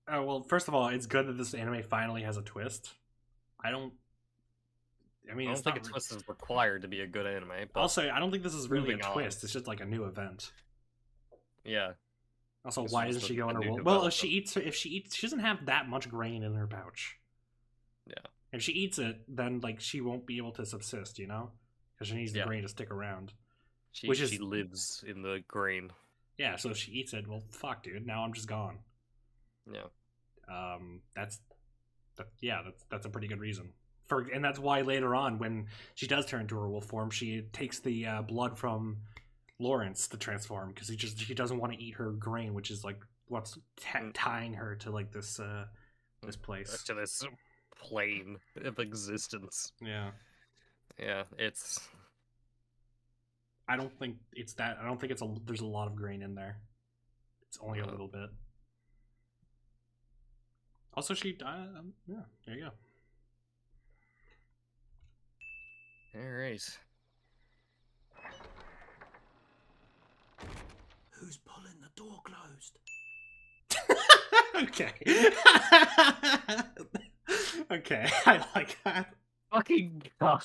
Oh, well, first of all, it's good that this anime finally has a twist. I mean, I don't it's think not a twist is required to be a good anime. But also, I don't think this is really a moving on. twist. It's just like a new event. Yeah. Also, This why is isn't just she a going to new wolf? Well, if development. she eats, she doesn't have that much grain in her pouch. Yeah. If she eats it, then like she won't be able to subsist, because she needs the Yeah. grain to stick around. She Which is- lives in the grain. Yeah, so if she eats it, well, fuck, dude. Now I'm just gone. Yeah. That's a pretty good reason. And that's why later on, when she does turn into her wolf form, she takes the blood from Lawrence to transform because she doesn't want to eat her grain, which is like what's tying her to like this place. To this plane of existence. Yeah, Yeah, it's I don't think it's that. I don't think there's a lot of grain in there. It's only a little bit. Also, yeah, there you go. alright. Who's pulling the door closed? Okay. Okay, I like that. Fucking god.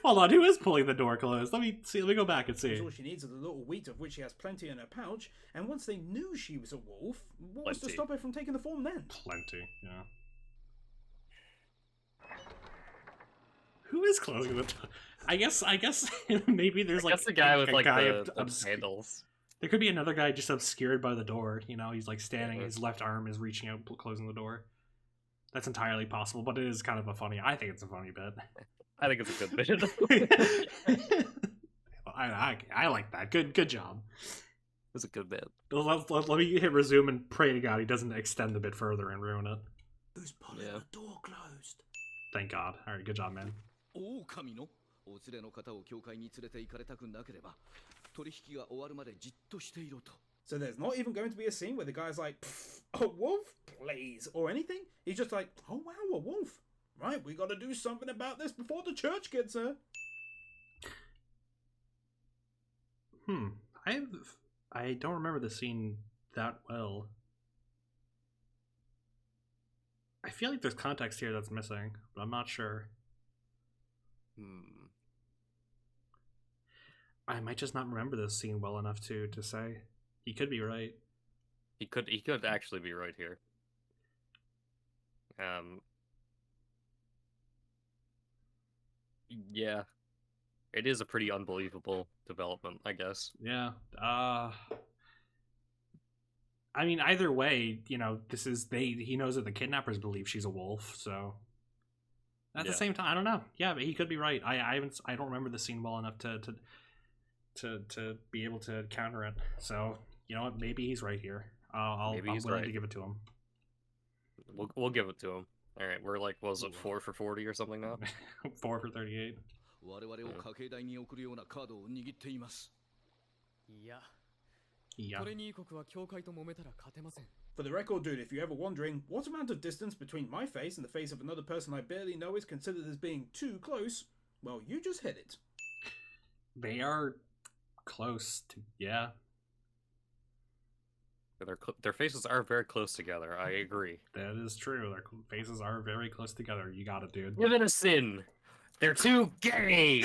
Hold on, who is pulling the door closed? Let me see. Let me go back and see. All she needs is a little wheat of which she has plenty in her pouch, and once they knew she was a wolf, what was to Plenty. stop her from taking the form then? Plenty, yeah. Who is closing the door? I guess maybe there's like That's the guy with a like guy the handles. There could be another guy just obscured by the door. He's like standing. His left arm is reaching out, closing the door. That's entirely possible, but it is kind of I think it's a funny bit. I think it's a good bit. I like that. Good job. It's a good bit. Let me hit resume and pray to God he doesn't extend the bit further and ruin it. Who's pulling the door closed? Thank God. All right, good job, man. 狼のお連れの方を教会に連れて行かれたくなければ取引が終わるまでじっとしていろと So there's not even going to be a scene where the guy's like, a wolf, please, or anything. He's just like, oh wow, a wolf. Right, we got to do something about this before the church gets her. I don't remember the scene that well. I feel like there's context here that's missing, but I'm not sure. I might just not remember this scene well enough to say. He could be right. He could actually be right here. Yeah. It is a pretty unbelievable development, I guess. Yeah. I mean, either way, he knows that the kidnappers believe she's a wolf, so at the same time, I don't know. Yeah, but he could be right. I don't remember the scene well enough to be able to counter it. So, you know what? Maybe he's right here. I'm willing to give it to him. We'll give it to him. All right, we're like, was it 4 for 40 or something now? 4 for 38. 我々を家計代に送るようなカードを握っていますいやトレニー国は教会と揉めたら勝てません。 For the record, dude, if you're ever wondering what amount of distance between my face and the face of another person I barely know is considered as being too close, well, you just hit it. They are close to, yeah. Their faces are very close together. I agree. That is true. Their faces are very close together. You got it, dude. Give it a sin. They're too gay.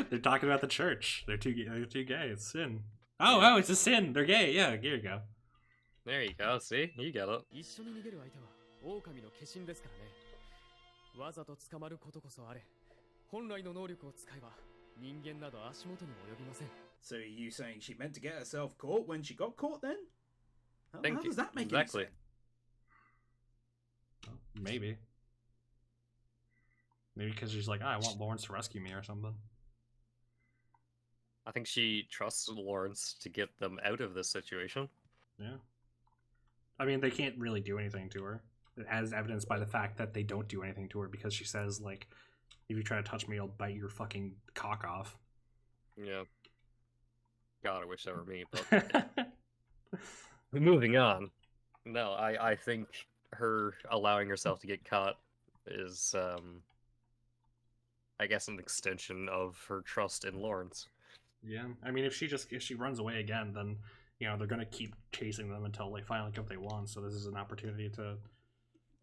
They're talking about the church. They're too gay. It's sin. Oh, it's a sin. They're gay. Yeah, here you go. There you go. See, you get it. 一緒に逃げる相手は狼の化身ですからね。わざと捕まることこそあれ。本来の能力を使えば人間など足元にも及びません。 So are you saying she meant to get herself caught when she got caught then? How Thank you. does that make Exactly. any sense? Well, maybe. Maybe because she's like, I want Lawrence to rescue me or something. I think she trusts Lawrence to get them out of this situation. Yeah. I mean, they can't really do anything to her, as evidenced by the fact that they don't do anything to her because she says, like, if you try to touch me, I'll bite your fucking cock off. Yeah. God, I wish that were me. But moving on. No, I think her allowing herself to get caught is, I guess, an extension of her trust in Lawrence. Yeah, I mean, if she runs away again, then they're gonna keep chasing them until they finally get what they want. So this is an opportunity to.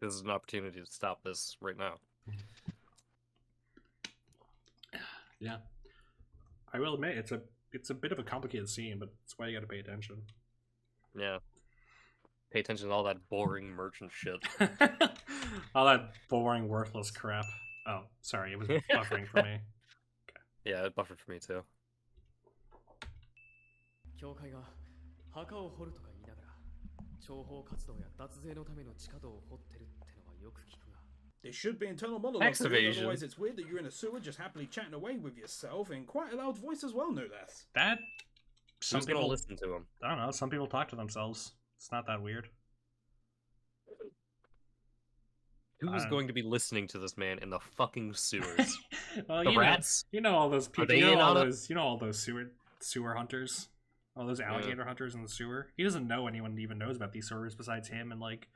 This is an opportunity to stop this right now. Yeah, I will admit it's a bit of a complicated scene, but that's why you got to pay attention. Yeah. Pay attention to all that boring merchant shit. All that boring, worthless crap. Oh, sorry, it was buffering for me. Yeah, it buffered for me too. 教会が墓を掘るとか言いながら諜報活動や脱税のための地下道を掘ってるってのはよく聞くが There should be internal monologue. Exposition. Otherwise, it's weird that you're in a sewer just happily chatting away with yourself in quite a loud voice as well, no less. That some Who's gonna people listen to him? I don't know. Some people talk to themselves. It's not that weird. Who is I- going to be listening to this man in the fucking sewers? Well, The rats? You know all those people. they You in know all on it? those. You know all those sewer hunters. All those alligator hunters in the sewer. He doesn't know anyone even knows about these sewers besides him and like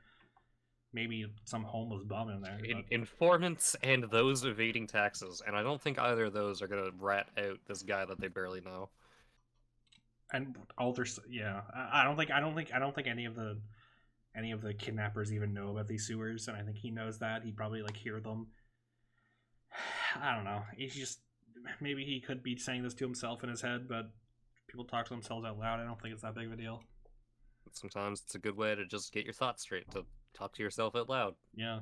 maybe some homeless bum in there. but- Informants and those evading taxes, and I don't think either of those are gonna rat out this guy that they barely know. And all their yeah, I don't think any of the kidnappers even know about these sewers, and I think he knows that. He'd probably like hear them. I don't know. He's just maybe he could be saying this to himself in his head, but people talk to themselves out loud. I don't think it's that big of a deal. Sometimes it's a good way to just get your thoughts straight, to talk to yourself out loud. Yeah.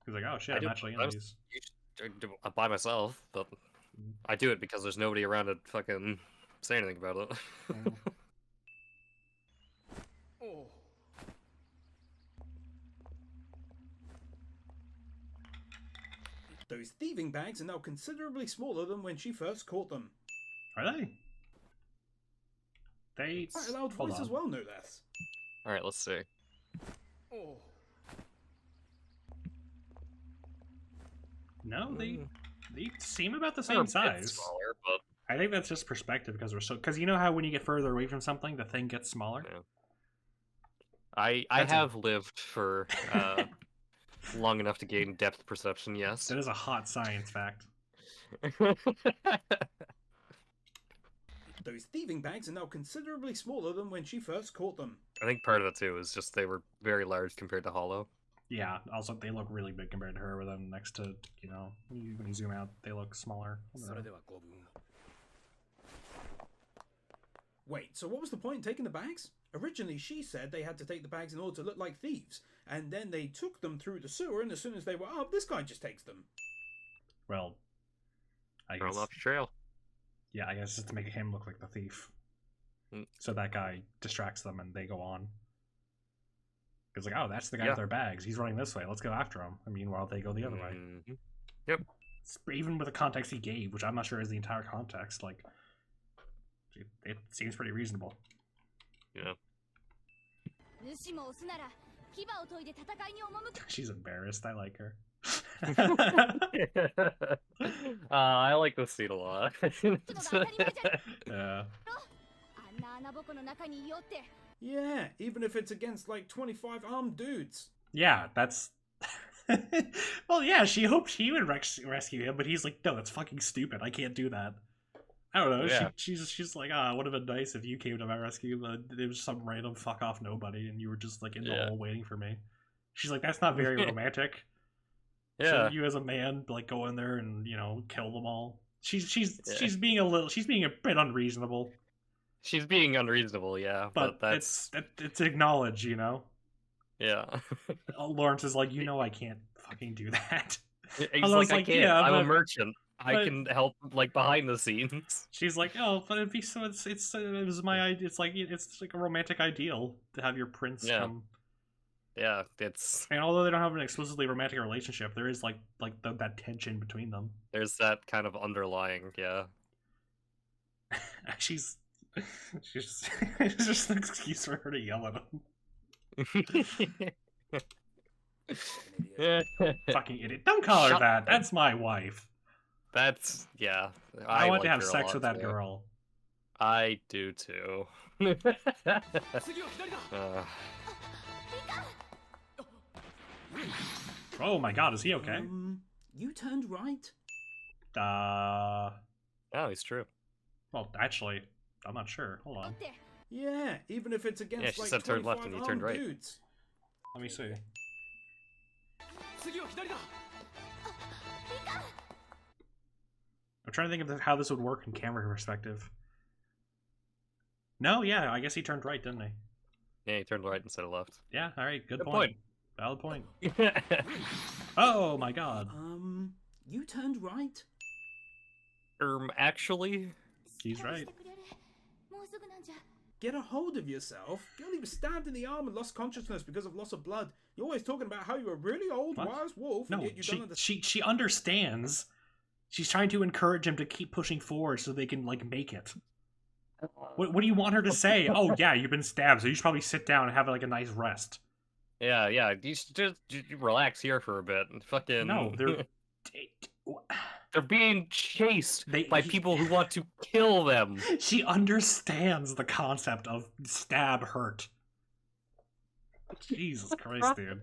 He's like, oh shit, I I'm do- actually in I was- these. By myself, but I do it because there's nobody around to fucking say anything about it. Mm. おう Those thieving bags are now considerably smaller than when she first caught them. Are they? They Quite a loud hold voice on. as well, no less. All right, let's see. おう No, Mm. they seem about the They're a same bit size. smaller, but I think that's just perspective because you know how when you get further away from something, the thing gets smaller. Yeah. I That's a- have lived for long enough to gain depth perception. Yes. That is a hot science fact. Those thieving bags are now considerably smaller than when she first caught them. I think part of it too is just they were very large compared to Hollow. Yeah. Also, they look really big compared to her. But then next to when you zoom out, they look smaller. それではご分 Wait, so what was the point in taking the bags? Originally, she said they had to take the bags in order to look like thieves, and then they took them through the sewer, and as soon as they were up, this guy just takes them. Well, I Throw guess. them off your trail. Yeah, I guess just to make him look like the thief. Mm. So that guy distracts them and they go on. It's like, oh, that's the guy Yeah. with their bags. He's running this way. Let's go after him. And meanwhile, they go the other way. Mhm. Even with the context he gave, which I'm not sure is the entire context, like, it seems pretty reasonable. Yeah. 主も押すなら牙を研いで戦いに赴く She's embarrassed. I like her. I like this scene a lot. のが当たり前じゃ Yeah. あ Yeah, even if it's against like 25 armed dudes. Yeah, that's. Well, yeah, she hoped he would rescue him, but he's like, no, that's fucking stupid. I can't do that. I don't know. Yeah. She's like, would have been nice if you came to my rescue, but it was some random fuck off nobody, and you were just like in the Yeah. hole waiting for me. She's like, that's not very romantic. Yeah. Shouldn't you as a man like go in there and kill them all? She's being a bit unreasonable. She's being unreasonable, yeah, But that's it's acknowledged, yeah. Lawrence is like, I can't fucking do that. He's Although like, I it's can't. yeah, I'm a but merchant. I but- can help like behind the scenes. she's like, oh, but it'd be so. It was my idea. It's like a romantic ideal to have your prince Yeah. come. Yeah, it's And although they don't have an explicitly romantic relationship, there is like that tension between them. there's that kind of underlying, yeah. She's it's just an excuse for her to yell at him. Fucking idiot! Don't call her Shut that. up. That's my wife. That's yeah. I want like to have her a sex lot, with that too. girl. I do too. 次は左だ Oh my god, is he okay? You turned right? Oh, he's true. Well, actually, I'm not sure. Hold on. Yeah, even if it's against Yeah, she like said turn 25 left and you turned armed right. dudes. Let me see. 次は左だ I'm trying to think of how this would work in camera perspective. No, yeah, I guess he turned right, didn't he? Yeah, he turned right instead of left. Yeah, all right, good Good point. Valid point. Oh my god, You turned right? Actually, he's right. Get a hold of yourself. Girl, he was stabbed in the arm and lost consciousness because of loss of blood. You're always talking about how you're a really old, What? wise wolf, No, and yet you don't understand. she understands. She's trying to encourage him to keep pushing forward so they can like make it. What do you want her to say? Oh yeah, you've been stabbed, so you should probably sit down and have like a nice rest. yeah. You should just relax here for a bit. And fucking No, they're they're being chased They- by people who want to kill them. She understands the concept of stab hurt. Jesus Christ, dude.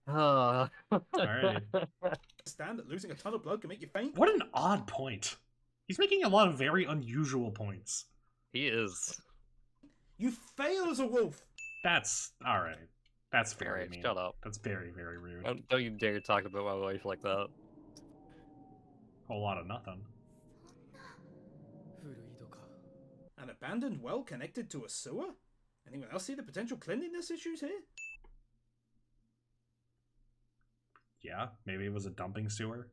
All right. Understand that losing a ton of blood can make you faint? What an odd point. He's making a lot of very unusual points. He is. You fail as a wolf! That's alright. That's very Alright, mean. shut up. That's very, very rude. Don't you dare talk about my wife like that. Whole lot of nothing. 古井戸か An abandoned well connected to a sewer? Anyone else see the potential cleanliness issues here? Yeah, maybe it was a dumping sewer.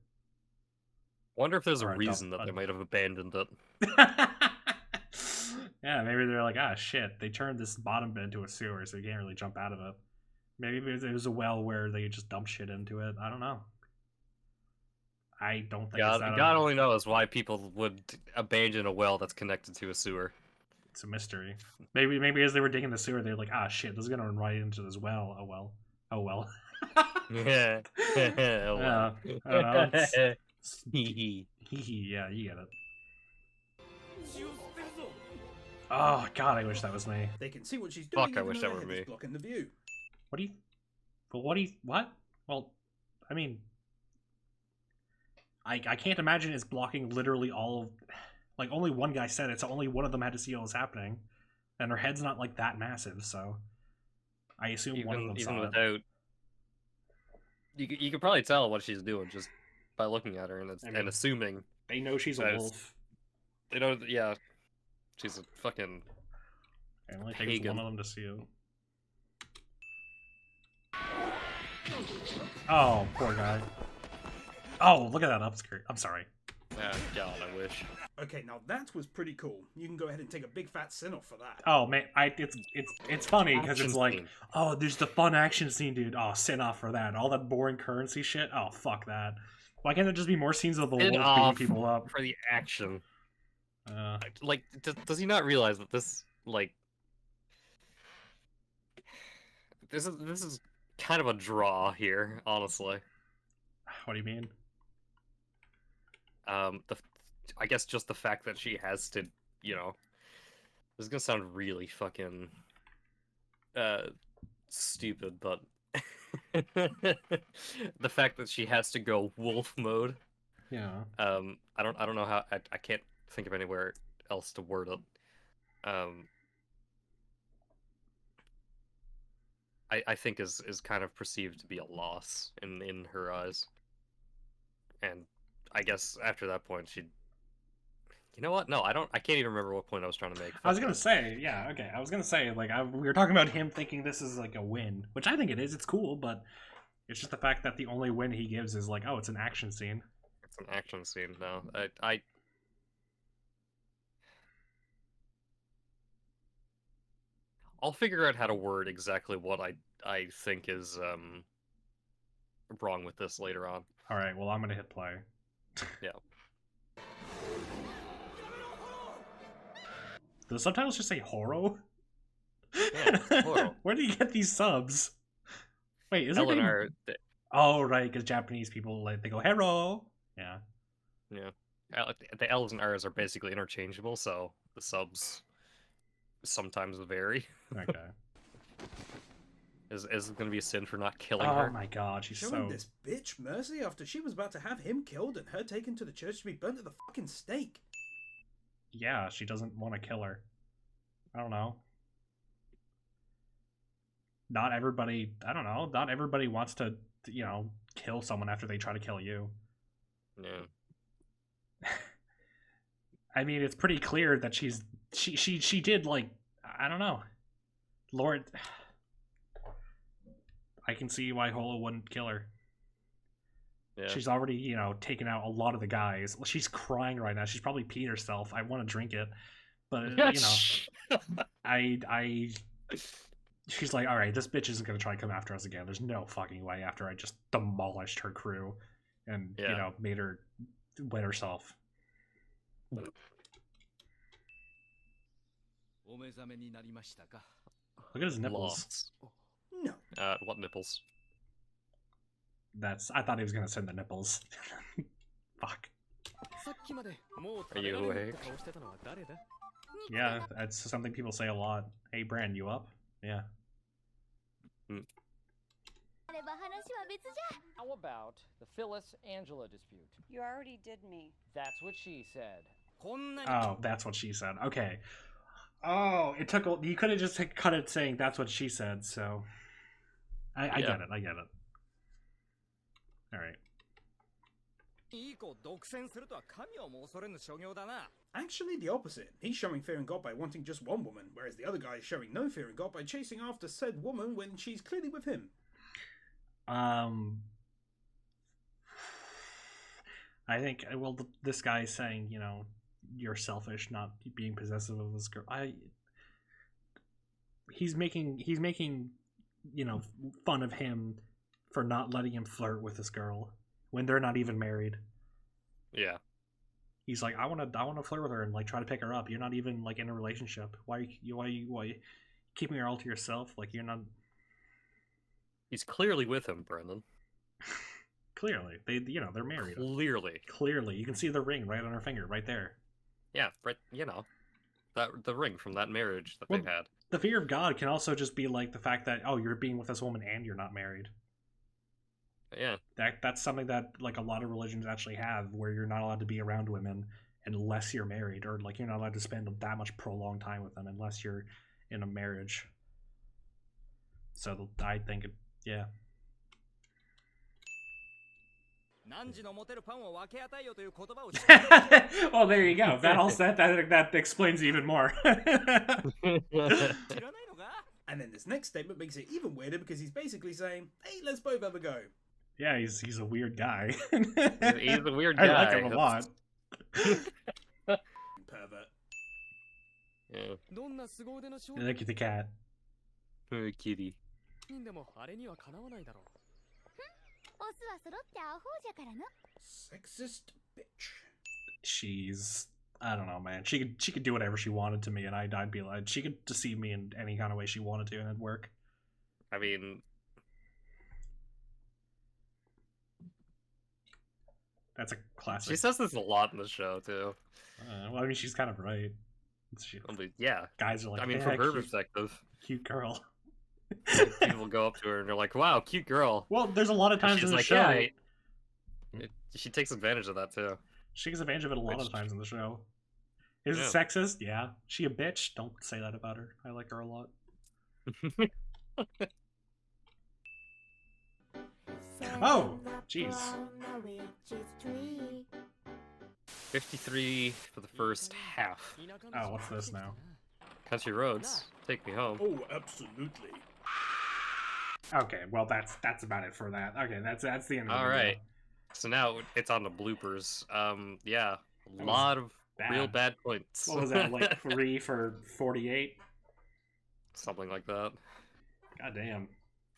Wonder if there's a Or a reason dump- that they might have abandoned it. Yeah, maybe they're like, shit, they turned this bottom bit into a sewer, so you can't really jump out of it. Maybe it was a well where they just dump shit into it. I don't know. I don't think it's that God only knows why people would abandon a well that's connected to a sewer. It's a mystery. Maybe as they were digging the sewer, they're like, shit, this is gonna run right into this well. Oh well. Oh well. Yeah. Yeah, I don't know. Hee Yeah, you get it. 血を吸ってるぞ Oh god, I wish that was me. They can see what she's doing. Fuck, I even wish though that her were head is me. blocking the view. What? Well, I mean, I can't imagine it's blocking literally all of, like, only one guy said it, so only one of them had to see what was happening, and her head's not like that massive, so I assume one of them even saw it. without, you could probably tell what she's doing just by looking at her and I mean, and assuming They know she's a That is- wolf. they know. Yeah, she's a fucking. It only takes pagan. one of them to see it. Oh, poor guy. Oh, look at that upskirt. I'm sorry. Ah, God, I wish. Okay, now that was pretty cool. You can go ahead and take a big fat sin off for that. Oh man, it's funny because it's Action like, scene. oh, there's the fun action scene, dude. Oh, sin off for that. All that boring currency shit. Oh, fuck that. Why can't there just be more scenes of the wolves Spin beating off people up? for the action. Uh, Like, does he not realize that this, like, this is kind of a draw here, honestly. what do you mean? I guess just the fact that she has to, you know, This is gonna sound really fucking stupid, but the fact that she has to go wolf mode. Yeah. I don't know how I can't think of anywhere else to word it. I think is kind of perceived to be a loss in her eyes. And I guess after that point she'd, you know what? No, I can't even remember what point I was trying to make. I was gonna say, yeah, okay. I was gonna say, like, we were talking about him thinking this is like a win, which I think it is. It's cool, but it's just the fact that the only win he gives is like, oh, it's an action scene. It's an action scene now. I'll figure out how to word exactly what I think is wrong with this later on. All right, well, I'm gonna hit play. Yeah. Do the subtitles just say horo? Yeah, horo. Where do you get these subs? Wait, is it? Eleanor. Oh, right, because Japanese people like they go hero. Yeah. Yeah. The L's and R's are basically interchangeable, so the subs sometimes vary. Okay. Is it going to be a sin for not killing her? Oh my god, she's Showing so... this bitch mercy after she was about to have him killed and her taken to the church to be burnt at the fucking stake. Yeah, she doesn't want to kill her. I don't know. Not everybody... I don't know. Not everybody wants to, you know, kill someone after they try to kill you. Yeah. I mean, it's pretty clear that she did, like... I don't know. Lord... I can see why Holo wouldn't kill her. Yeah. She's already, you know, taken out a lot of the guys. She's crying right now. She's probably peed herself. I want to drink it, but you know, she's like, all right, this bitch isn't gonna try to come after us again. There's no fucking way. After I just demolished her crew, and you know, made her wet herself. Look at his nipples. Lost. No. What nipples? I thought he was gonna send the nipples. Fuck. Are you awake? Yeah, that's something people say a lot. Hey, Bran, you up? Yeah. How about the Phyllis-Angela dispute? You already did me. That's what she said. Oh, that's what she said. Okay. Oh, it took. You could have just cut it saying that's what she said. So, I get it. I get it. All right. Actually, the opposite. He's showing fear in God by wanting just one woman, whereas the other guy is showing no fear in God by chasing after said woman when she's clearly with him. I think, well, this guy is saying, you know, you're selfish, not being possessive of this girl. He's making, you know, fun of him for not letting him flirt with this girl when they're not even married. Yeah. He's like, I want to flirt with her and like try to pick her up. You're not even like in a relationship. Why are you keeping her all to yourself? Like, you're not. He's clearly with him, Brendan. Clearly, they're married. Clearly, you can see the ring right on her finger, right there. Yeah, right. You know, the ring from that marriage that they've had. The fear of God can also just be like the fact that, oh, you're being with this woman and you're not married. Yeah, that's something that like a lot of religions actually have, where you're not allowed to be around women unless you're married, or like you're not allowed to spend that much prolonged time with them unless you're in a marriage. So I think, yeah. Well, there you go. That all said, that explains even more. And then this next statement makes it even weirder because he's basically saying, hey, let's both have a go. Yeah, he's a weird guy. He's a weird guy. I like him a lot. Pervert. Yeah. Look at the cat. Oh, kitty. Sexist bitch. She's, I don't know, man. She could do whatever she wanted to me, and I'd be like, she could deceive me in any kind of way she wanted to, and it'd work. I mean, that's a classic. She says this a lot in the show too. Well, I mean, she's kind of right. Yeah. Guys are like, I mean, yeah, from her cute, perspective, cute girl. people go up to her and they're like, "Wow, cute girl." Well, there's a lot of And times she's in the like, show. "Yeah." She takes advantage of that too. She takes advantage of it a lot Which- of times in the show. Is it Yeah. sexist? Yeah. She a bitch? Don't say that about her. I like her a lot. Oh, jeez. 53 for the first half. Oh, what's this now? Country roads, take me home. Oh, absolutely. Okay, well that's about it for that. Okay, that's the end of the All video. right. So now it's on the bloopers. Yeah, a That was lot of bad. real bad points. What was that, like 3 for 48? Something like that. God damn.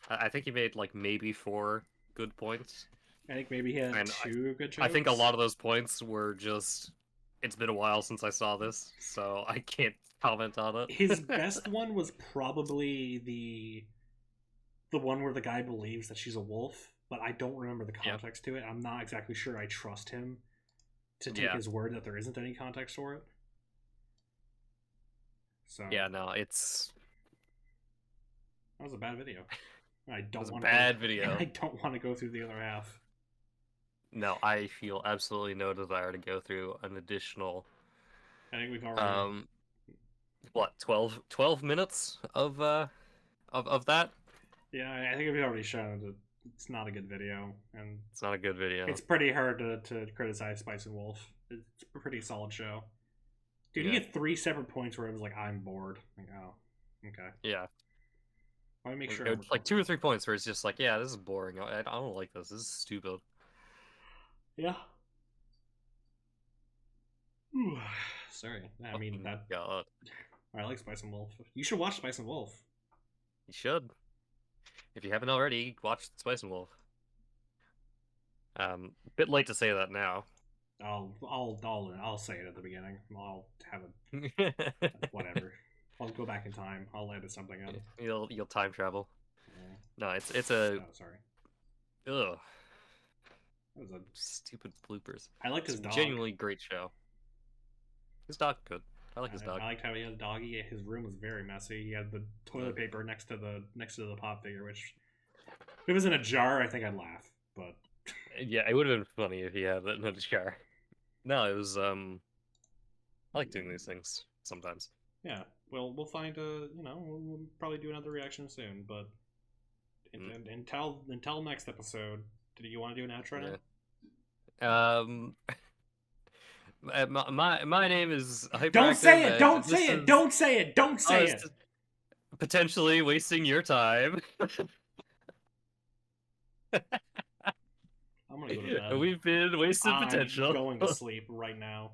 I think he made like maybe 4 good points. I think maybe he had And 2 good jokes. I think a lot of those points were just. It's been a while since I saw this, so I can't comment on it. His best one was probably the one where the guy believes that she's a wolf, but I don't remember the context to it. I'm not exactly sure I trust him to take his word that there isn't any context for it. So Yeah, no, it's. that was a bad video. I don't was a want bad video. I don't want to go through the other half. No, I feel absolutely no desire to go through an additional. I think we've already. What 12 minutes of that? Yeah, I think we've already shown that it's not a good video, and It's not a good video. it's pretty hard to criticize Spice and Wolf. It's a pretty solid show. Dude, you Yeah. get 3 separate points where it was like, I'm bored. Like, oh, okay. Yeah. Let me make sure. Like 2 or 3 points where it's just like, yeah, this is boring. I don't like this. This is stupid. Yeah. Whew. Sorry. I mean, Fucking that. God. I like Spice and Wolf. You should watch Spice and Wolf. You should. If you haven't already, watch Spice and Wolf. Bit late to say that now. I'll say it at the beginning. I'll have it. Whatever. I'll go back in time. I'll edit something in. You'll time travel. Yeah. No, it's a Oh, sorry. ugh, That was a. stupid bloopers. I liked his It's a dog. genuinely great show. His dog good. I like his dog. I liked how he had a doggy. His room was very messy. He had the toilet paper next to the pop figure, which if it was in a jar, I think I'd laugh. But Yeah, it would have been funny if he had that in a jar. No, it was I like doing these things sometimes. yeah, well, we'll find we'll probably do another reaction soon. But until next episode, do you want to do an outro now? My name is Hyperactive. Don't say it! and Don't this say it! is- Don't say it! Don't say it's it! just potentially wasting your time. I'm gonna go to bed. We've been wasting I'm potential. going to sleep right now.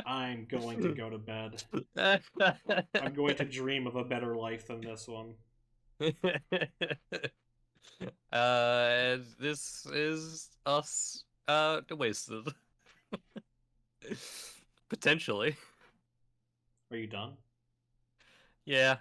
I'm going to go to bed. I'm going to dream of a better life than this one. This is us wasted. Potentially. Are you done? Yeah.